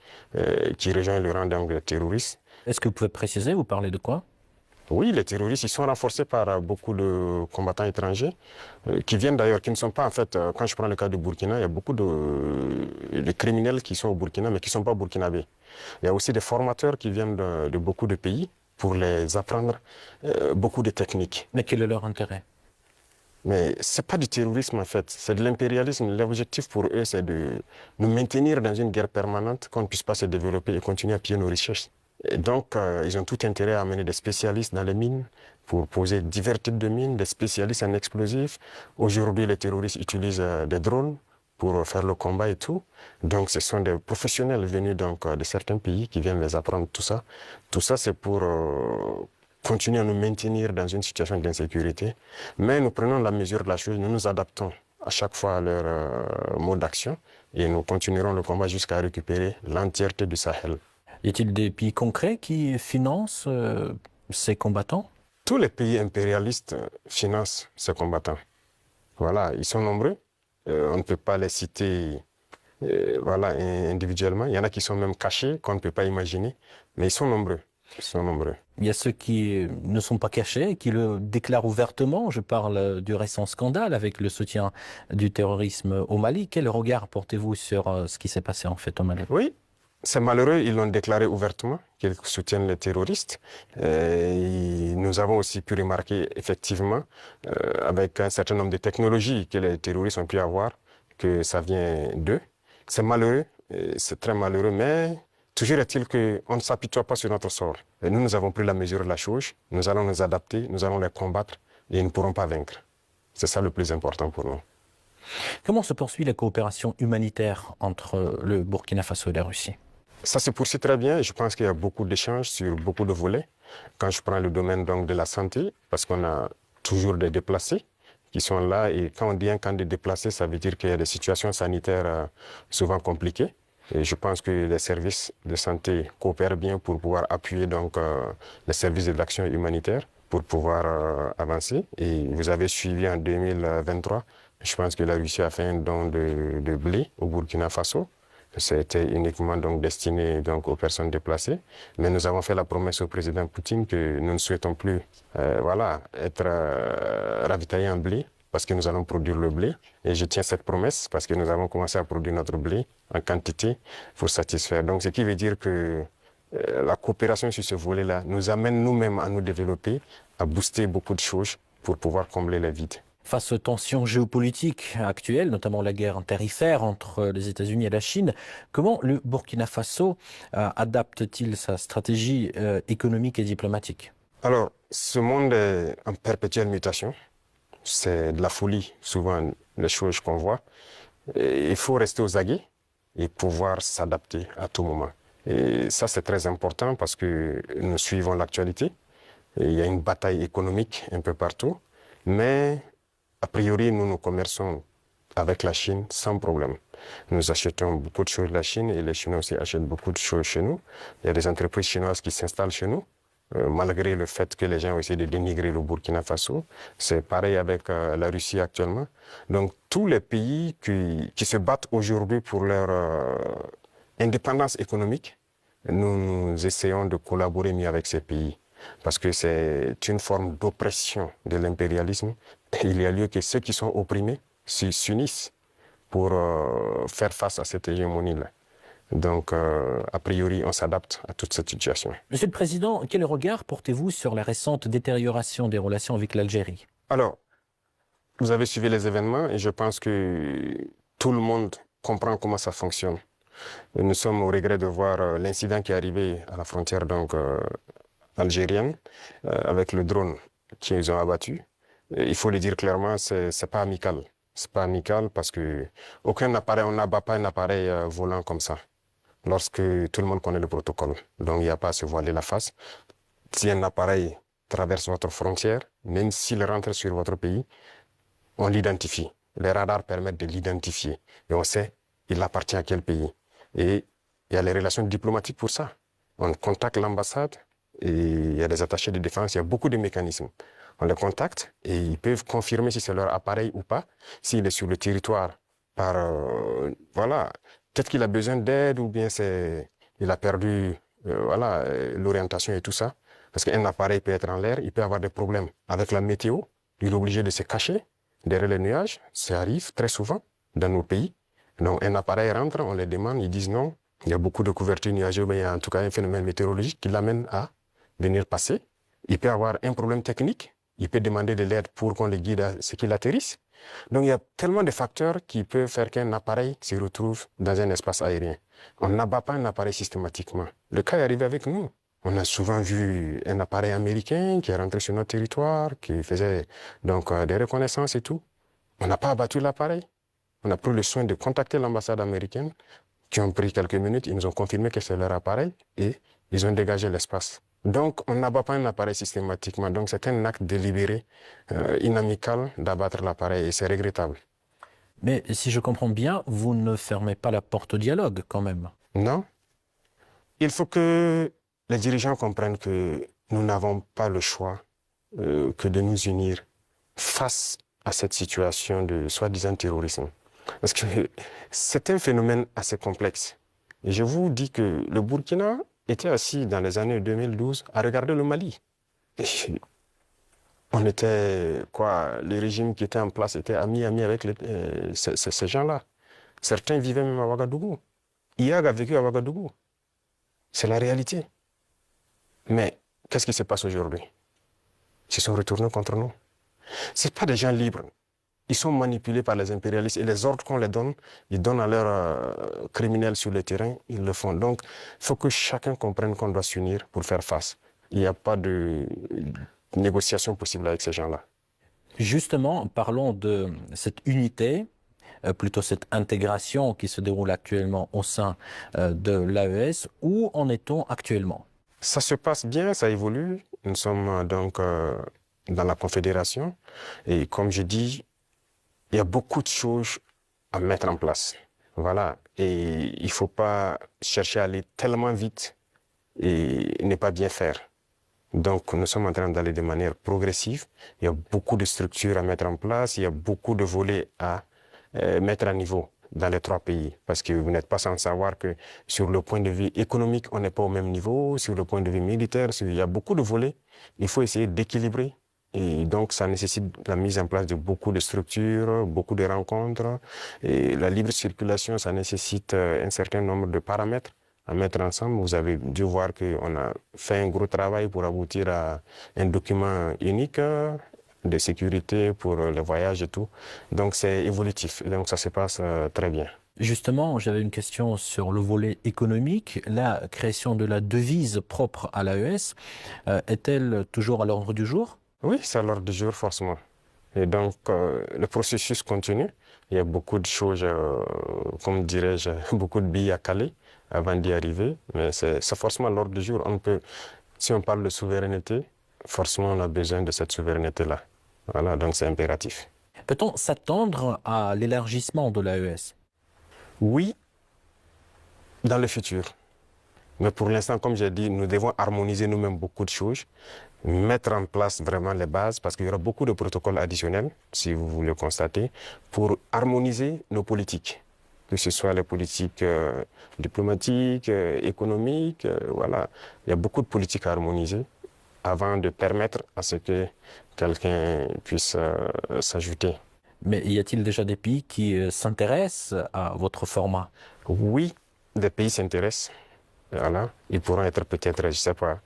qui rejoignent le rang des terroristes.
Est-ce que vous pouvez préciser, vous parlez de quoi?
Oui, les terroristes, ils sont renforcés par beaucoup de combattants étrangers qui viennent d'ailleurs, qui ne sont pas en fait, quand je prends le cas du Burkina, il y a beaucoup de criminels qui sont au Burkina mais qui ne sont pas burkinabés. Il y a aussi des formateurs qui viennent de beaucoup de pays pour les apprendre beaucoup de techniques.
Mais quel est leur intérêt?
Mais ce n'est pas du terrorisme en fait, c'est de l'impérialisme. L'objectif pour eux, c'est de nous maintenir dans une guerre permanente, qu'on ne puisse pas se développer et continuer à piller nos richesses. Et donc, ils ont tout intérêt à amener des spécialistes dans les mines pour poser divers types de mines, des spécialistes en explosifs. Aujourd'hui, les terroristes utilisent des drones pour faire le combat et tout. Donc, ce sont des professionnels venus donc, de certains pays qui viennent les apprendre tout ça. Tout ça, c'est pour continuer à nous maintenir dans une situation d'insécurité. Mais nous prenons la mesure de la chose, nous nous adaptons à chaque fois à leur mode d'action et nous continuerons le combat jusqu'à récupérer l'entièreté du Sahel.
Y a-t-il des pays concrets qui financent ces combattants?
Tous les pays impérialistes financent ces combattants. Voilà, ils sont nombreux. On ne peut pas les citer voilà, individuellement. Il y en a qui sont même cachés, qu'on ne peut pas imaginer. Mais ils sont nombreux. Ils sont nombreux.
Il y a ceux qui ne sont pas cachés, qui le déclarent ouvertement. Je parle du récent scandale avec le soutien du terrorisme au Mali. Quel regard portez-vous sur ce qui s'est passé en fait au Mali?
Oui, c'est malheureux, ils l'ont déclaré ouvertement qu'ils soutiennent les terroristes. Et nous avons aussi pu remarquer effectivement, avec un certain nombre de technologies que les terroristes ont pu avoir, que ça vient d'eux. C'est malheureux, c'est très malheureux, mais toujours est-il qu'on ne s'apitoie pas sur notre sort. Et nous avons pris la mesure de la chose, nous allons nous adapter, nous allons les combattre et ils ne pourront pas vaincre. C'est ça le plus important pour nous.
Comment se poursuit la coopération humanitaire entre le Burkina Faso et la Russie?
Ça se poursuit très bien. Je pense qu'il y a beaucoup d'échanges sur beaucoup de volets. Quand je prends le domaine donc, de la santé, parce qu'on a toujours des déplacés qui sont là. Et quand on dit un camp de déplacés, ça veut dire qu'il y a des situations sanitaires souvent compliquées. Et je pense que les services de santé coopèrent bien pour pouvoir appuyer donc, les services de l'action humanitaire pour pouvoir avancer. Et vous avez suivi en 2023, je pense que la Russie a fait un don de blé au Burkina Faso. C'était uniquement donc destiné donc aux personnes déplacées. Mais nous avons fait la promesse au président Poutine que nous ne souhaitons plus voilà, être ravitaillés en blé parce que nous allons produire le blé. Et je tiens cette promesse parce que nous avons commencé à produire notre blé en quantité pour satisfaire. Donc ce qui veut dire que la coopération sur ce volet-là nous amène nous-mêmes à nous développer, à booster beaucoup de choses pour pouvoir combler les vides.
Face aux tensions géopolitiques actuelles, notamment la guerre tarifaire entre les États-Unis et la Chine, comment le Burkina Faso adapte-t-il sa stratégie économique et diplomatique?
Alors, ce monde est en perpétuelle mutation. C'est de la folie, souvent, les choses qu'on voit. Et il faut rester aux aguets et pouvoir s'adapter à tout moment. Et ça, c'est très important parce que nous suivons l'actualité. Il y a une bataille économique un peu partout. Mais a priori, nous commerçons avec la Chine sans problème. Nous achetons beaucoup de choses de la Chine et les Chinois aussi achètent beaucoup de choses chez nous. Il y a des entreprises chinoises qui s'installent chez nous, malgré le fait que les gens ont essayé de dénigrer le Burkina Faso. C'est pareil avec la Russie actuellement. Donc tous les pays qui se battent aujourd'hui pour leur indépendance économique, nous essayons de collaborer mieux avec ces pays. Parce que c'est une forme d'oppression de l'impérialisme. Il y a lieu que ceux qui sont opprimés s'unissent pour faire face à cette hégémonie-là. Donc, a priori, on s'adapte à toute cette situation.
Monsieur le Président, quel regard portez-vous sur la récente détérioration des relations avec l'Algérie?
Alors, vous avez suivi les événements et je pense que tout le monde comprend comment ça fonctionne. Nous sommes au regret de voir l'incident qui est arrivé à la frontière donc, algérienne avec le drone qu'ils ont abattus. Et il faut le dire clairement, c'est pas amical. C'est pas amical parce que aucun appareil, on n'abat pas un appareil volant comme ça. Lorsque tout le monde connaît le protocole. Donc il n'y a pas à se voiler la face. Si un appareil traverse votre frontière, même s'il rentre sur votre pays, on l'identifie. Les radars permettent de l'identifier. Et on sait, il appartient à quel pays. Et il y a les relations diplomatiques pour ça. On contacte l'ambassade et il y a des attachés de défense, il y a beaucoup de mécanismes. On les contacte et ils peuvent confirmer si c'est leur appareil ou pas, s'il est sur le territoire par, voilà, peut-être qu'il a besoin d'aide ou bien il a perdu, voilà, l'orientation et tout ça. Parce qu'un appareil peut être en l'air, il peut avoir des problèmes avec la météo, il est obligé de se cacher derrière les nuages, ça arrive très souvent dans nos pays. Donc un appareil rentre, on les demande, ils disent non, il y a beaucoup de couverture nuageuse, mais il y a en tout cas un phénomène météorologique qui l'amène à venir passer. Il peut avoir un problème technique, il peut demander de l'aide pour qu'on le guide à ce qu'il atterrisse. Donc il y a tellement de facteurs qui peuvent faire qu'un appareil se retrouve dans un espace aérien. On n'abat pas un appareil systématiquement. Le cas est arrivé avec nous. On a souvent vu un appareil américain qui est rentré sur notre territoire, qui faisait donc des reconnaissances et tout. On n'a pas abattu l'appareil. On a pris le soin de contacter l'ambassade américaine, qui ont pris quelques minutes, ils nous ont confirmé que c'est leur appareil et ils ont dégagé l'espace. Donc, on n'abat pas un appareil systématiquement. Donc, c'est un acte délibéré, inamical d'abattre l'appareil et c'est regrettable.
Mais si je comprends bien, vous ne fermez pas la porte au dialogue quand même.
Non. Il faut que les dirigeants comprennent que nous n'avons pas le choix que de nous unir face à cette situation de soi-disant terrorisme. Parce que c'est un phénomène assez complexe. Et je vous dis que le Burkina était assis dans les années 2012 à regarder le Mali. Et on était, le régime qui était en place était ami avec ces gens-là. Certains vivaient même à Ouagadougou. IAG a vécu à Ouagadougou. C'est la réalité. Mais qu'est-ce qui se passe aujourd'hui? Ils se sont retournés contre nous. Ce pas des gens libres. Ils sont manipulés par les impérialistes et les ordres qu'on les donne, ils donnent à leurs criminels sur le terrain, ils le font. Donc, il faut que chacun comprenne qu'on doit s'unir pour faire face. Il n'y a pas de négociation possible avec ces gens-là.
Justement, parlons de cette unité, plutôt cette intégration qui se déroule actuellement au sein de l'AES. Où en est-on actuellement?
Ça se passe bien, ça évolue. Nous sommes donc dans la Confédération et comme je dis, il y a beaucoup de choses à mettre en place. Voilà. Et il ne faut pas chercher à aller tellement vite et ne pas bien faire. Donc, nous sommes en train d'aller de manière progressive. Il y a beaucoup de structures à mettre en place. Il y a beaucoup de volets à mettre à niveau dans les trois pays. Parce que vous n'êtes pas sans savoir que sur le point de vue économique, on n'est pas au même niveau. Sur le point de vue militaire, il y a beaucoup de volets. Il faut essayer d'équilibrer. Et donc, ça nécessite la mise en place de beaucoup de structures, beaucoup de rencontres. Et la libre circulation, ça nécessite un certain nombre de paramètres à mettre ensemble. Vous avez dû voir qu'on a fait un gros travail pour aboutir à un document unique de sécurité pour les voyages et tout. Donc, c'est évolutif. Donc, ça se passe très bien.
Justement, j'avais une question sur le volet économique. La création de la devise propre à l'AES est-elle toujours à l'ordre du jour?
Oui, c'est à l'ordre du jour, forcément. Et donc, le processus continue. Il y a beaucoup de choses, comme dirais-je, beaucoup de billes à caler avant d'y arriver. Mais c'est forcément à l'ordre du jour. Si on parle de souveraineté, forcément, on a besoin de cette souveraineté-là. Voilà, donc c'est impératif.
Peut-on s'attendre à l'élargissement de l'AES?
Oui, dans le futur. Mais pour l'instant, comme j'ai dit, nous devons harmoniser nous-mêmes beaucoup de choses, mettre en place vraiment les bases, parce qu'il y aura beaucoup de protocoles additionnels, si vous le constatez, pour harmoniser nos politiques, que ce soit les politiques diplomatiques, économiques, voilà. Il y a beaucoup de politiques à harmoniser avant de permettre à ce que quelqu'un puisse s'ajouter.
Mais y a-t-il déjà des pays qui s'intéressent à votre format?
Oui, des pays s'intéressent. Voilà. Ils pourront être peut-être, je ne sais pas,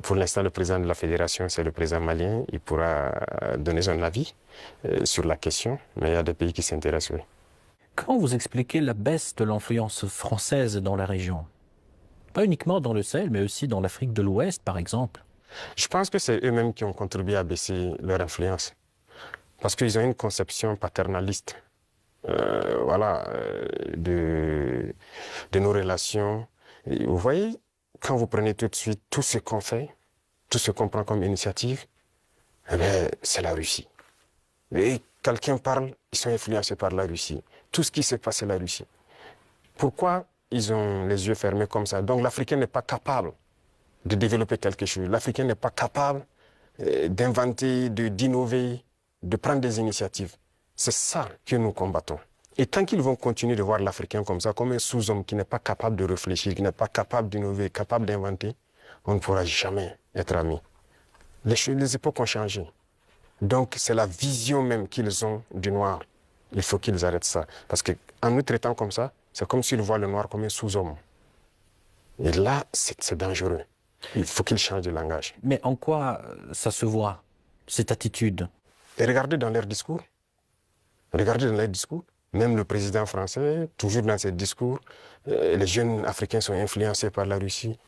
pour l'instant le président de la fédération c'est le président malien, il pourra donner son avis sur la question, mais il y a des pays qui s'intéressent, oui.
Comment vous expliquez la baisse de l'influence française dans la région? Pas uniquement dans le Sahel, mais aussi dans l'Afrique de l'Ouest, par exemple.
Je pense que c'est eux-mêmes qui ont contribué à baisser leur influence. Parce qu'ils ont une conception paternaliste de nos relations. Et vous voyez, quand vous prenez tout de suite tout ce qu'on fait, tout ce qu'on prend comme initiative, eh bien, c'est la Russie. Et quelqu'un parle, ils sont influencés par la Russie. Tout ce qui se passe, c'est la Russie. Pourquoi ils ont les yeux fermés comme ça? Donc l'Africain n'est pas capable de développer quelque chose. L'Africain n'est pas capable d'inventer, d'innover, de prendre des initiatives. C'est ça que nous combattons. Et tant qu'ils vont continuer de voir l'Africain comme ça, comme un sous-homme qui n'est pas capable de réfléchir, qui n'est pas capable d'innover, capable d'inventer, on ne pourra jamais être amis. Les époques ont changé. Donc c'est la vision même qu'ils ont du noir. Il faut qu'ils arrêtent ça. Parce qu'en nous traitant comme ça, c'est comme s'ils voient le noir comme un sous-homme. Et là, c'est dangereux. Il faut qu'ils changent de langage.
Mais en quoi ça se voit, cette attitude?
Et regardez dans leurs discours. Regardez dans leurs discours. Même le président français, toujours dans ses discours, les jeunes Africains sont influencés par la Russie.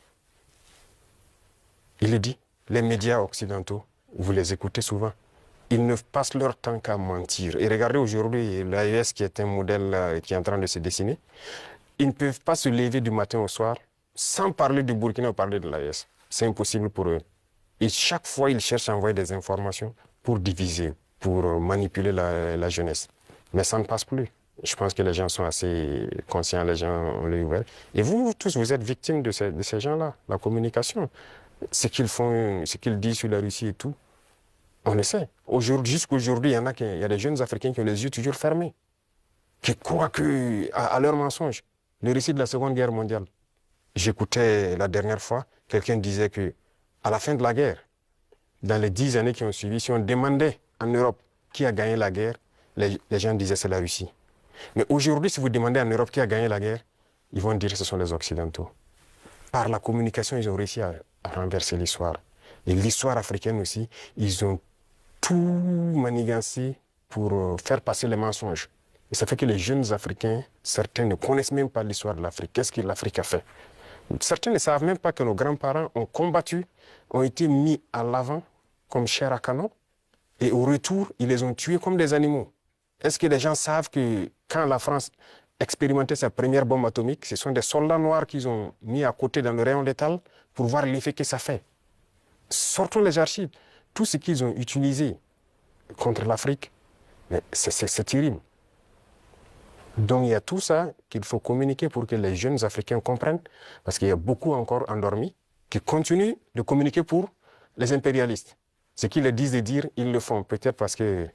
Il le dit. Les médias occidentaux, vous les écoutez souvent. Ils ne passent leur temps qu'à mentir. Et regardez aujourd'hui l'AES qui est un modèle qui est en train de se dessiner. Ils ne peuvent pas se lever du matin au soir sans parler du Burkina ou parler de l'AES. C'est impossible pour eux. Et chaque fois, ils cherchent à envoyer des informations pour diviser, pour manipuler la jeunesse. Mais ça ne passe plus. Je pense que les gens sont assez conscients, les gens ont l'œil ouvert. Et vous tous, vous êtes victimes de ces gens-là, la communication. Ce qu'ils font, ce qu'ils disent sur la Russie et tout, on le sait. Jusqu'aujourd'hui, il y a des jeunes Africains qui ont les yeux toujours fermés, qui croient à leurs mensonges. Le récit de la Seconde Guerre mondiale. J'écoutais la dernière fois, quelqu'un disait que à la fin de la guerre, dans les 10 années qui ont suivi, si on demandait en Europe qui a gagné la guerre, les gens disaient c'est la Russie. Mais aujourd'hui, si vous demandez en Europe qui a gagné la guerre, ils vont dire que ce sont les Occidentaux. Par la communication, ils ont réussi à renverser l'histoire. Et l'histoire africaine aussi, ils ont tout manigancé pour faire passer les mensonges. Et ça fait que les jeunes Africains, certains ne connaissent même pas l'histoire de l'Afrique. Qu'est-ce que l'Afrique a fait? Certains ne savent même pas que nos grands-parents ont combattu, ont été mis à l'avant comme chair à canon. Et au retour, ils les ont tués comme des animaux. Est-ce que les gens savent que quand la France expérimentait sa première bombe atomique, ce sont des soldats noirs qu'ils ont mis à côté dans le rayon létal pour voir l'effet que ça fait? Sortons les archives. Tout ce qu'ils ont utilisé contre l'Afrique, c'est terrible. Donc il y a tout ça qu'il faut communiquer pour que les jeunes Africains comprennent, parce qu'il y a beaucoup encore endormis qui continuent de communiquer pour les impérialistes. Ce qu'ils disent de dire, ils le font. Peut-être parce que,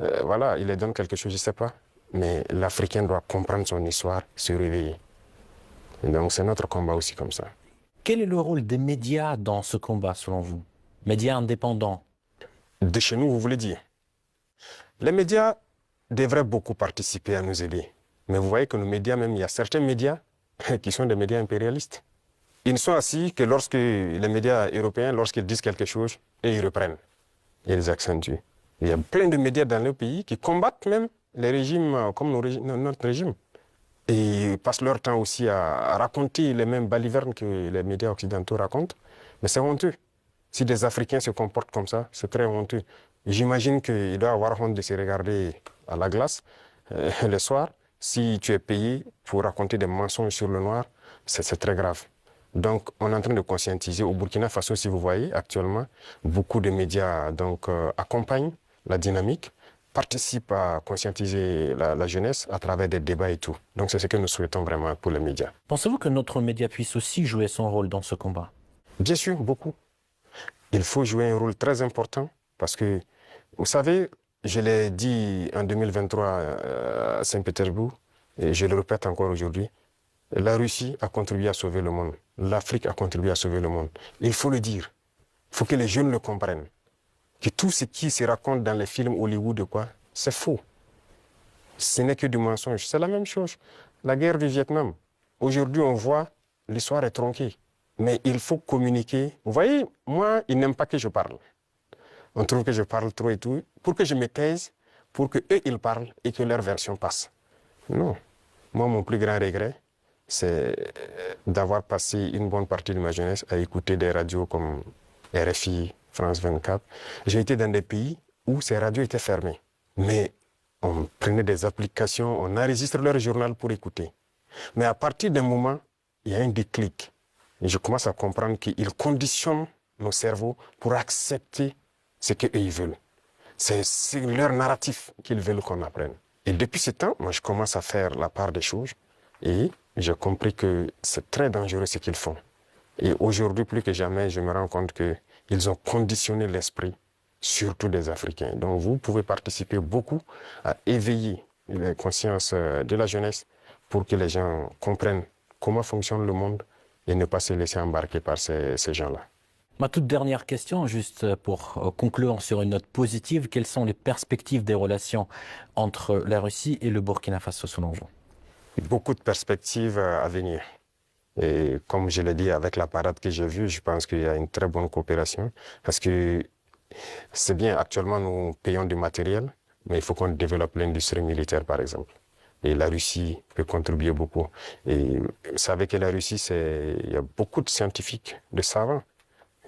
ils leur donnent quelque chose, je ne sais pas. Mais l'Africain doit comprendre son histoire, se réveiller. Et donc c'est notre combat aussi comme ça.
Quel est le rôle des médias dans ce combat, selon vous? Médias indépendants?
De chez nous, vous voulez dire? Les médias devraient beaucoup participer à nous aider. Mais vous voyez que nos médias, même, il y a certains médias qui sont des médias impérialistes. Ils ne sont assis que lorsque les médias européens, lorsqu'ils disent quelque chose, et ils reprennent. Et ils accentuent. Il y a plein de médias dans nos pays qui combattent même les régimes comme notre régime. Et ils passent leur temps aussi à raconter les mêmes balivernes que les médias occidentaux racontent. Mais c'est honteux. Si des Africains se comportent comme ça, c'est très honteux. J'imagine qu'il doit avoir honte de se regarder à la glace le soir. Si tu es payé pour raconter des mensonges sur le noir, c'est très grave. Donc, on est en train de conscientiser. Au Burkina Faso, si vous voyez, actuellement, beaucoup de médias accompagnent la dynamique, participent à conscientiser la jeunesse à travers des débats et tout. Donc, c'est ce que nous souhaitons vraiment pour les médias.
Pensez-vous que notre média puisse aussi jouer son rôle dans ce combat?
Bien sûr, beaucoup. Il faut jouer un rôle très important parce que, vous savez, je l'ai dit en 2023 à Saint-Pétersbourg, et je le répète encore aujourd'hui, la Russie a contribué à sauver le monde. L'Afrique a contribué à sauver le monde. Il faut le dire. Il faut que les jeunes le comprennent. Que tout ce qui se raconte dans les films Hollywood, c'est faux. Ce n'est que du mensonge. C'est la même chose. La guerre du Vietnam. Aujourd'hui, on voit, l'histoire est tronquée. Mais il faut communiquer. Vous voyez, moi, ils n'aiment pas que je parle. On trouve que je parle trop et tout. Pour que je me taise, pour qu'eux, ils parlent et que leur version passe. Non. Moi, mon plus grand regret, c'est d'avoir passé une bonne partie de ma jeunesse à écouter des radios comme RFI, France 24. J'ai été dans des pays où ces radios étaient fermées. Mais on prenait des applications, on enregistre leur journal pour écouter. Mais à partir d'un moment, il y a un déclic. Et je commence à comprendre qu'ils conditionnent nos cerveaux pour accepter ce qu'ils veulent. C'est leur narratif qu'ils veulent qu'on apprenne. Et depuis ce temps, moi, je commence à faire la part des choses et j'ai compris que c'est très dangereux ce qu'ils font. Et aujourd'hui, plus que jamais, je me rends compte qu'ils ont conditionné l'esprit, surtout des Africains. Donc, vous pouvez participer beaucoup à éveiller les consciences de la jeunesse pour que les gens comprennent comment fonctionne le monde et ne pas se laisser embarquer par ces gens-là.
Ma toute dernière question, juste pour conclure sur une note positive, quelles sont les perspectives des relations entre la Russie et le Burkina Faso selon vous?
Beaucoup de perspectives à venir. Et comme je l'ai dit, avec la parade que j'ai vue, je pense qu'il y a une très bonne coopération. Parce que c'est bien, actuellement, nous payons du matériel, mais il faut qu'on développe l'industrie militaire, par exemple. Et la Russie peut contribuer beaucoup. Et vous savez que la Russie, il y a beaucoup de scientifiques, de savants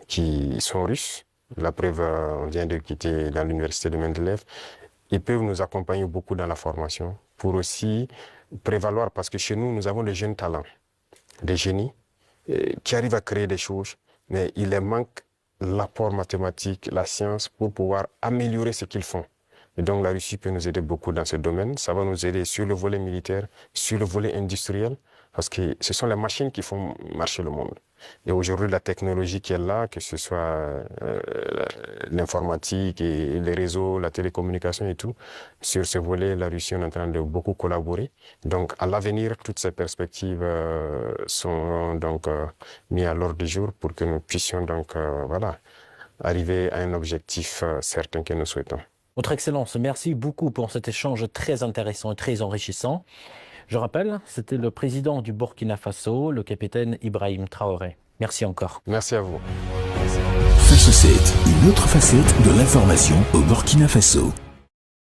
qui sont russes. La preuve, on vient de quitter dans l'université de Mendeleev. Ils peuvent nous accompagner beaucoup dans la formation pour aussi prévaloir, parce que chez nous, nous avons des jeunes talents, des génies qui arrivent à créer des choses, mais il leur manque l'apport mathématique, la science pour pouvoir améliorer ce qu'ils font. Et donc la Russie peut nous aider beaucoup dans ce domaine. Ça va nous aider sur le volet militaire, sur le volet industriel, parce que ce sont les machines qui font marcher le monde. Et aujourd'hui, la technologie qui est là, que ce soit l'informatique et les réseaux, la télécommunication et tout, sur ce volet, la Russie est en train de beaucoup collaborer. Donc, à l'avenir, toutes ces perspectives sont donc mises à l'ordre du jour pour que nous puissions donc arriver à un objectif certain que nous souhaitons.
Votre Excellence, merci beaucoup pour cet échange très intéressant et très enrichissant. Je rappelle, c'était le président du Burkina Faso, le capitaine Ibrahim Traoré. Merci encore.
Merci à vous.
Face 7, une autre facette de l'information au Burkina Faso.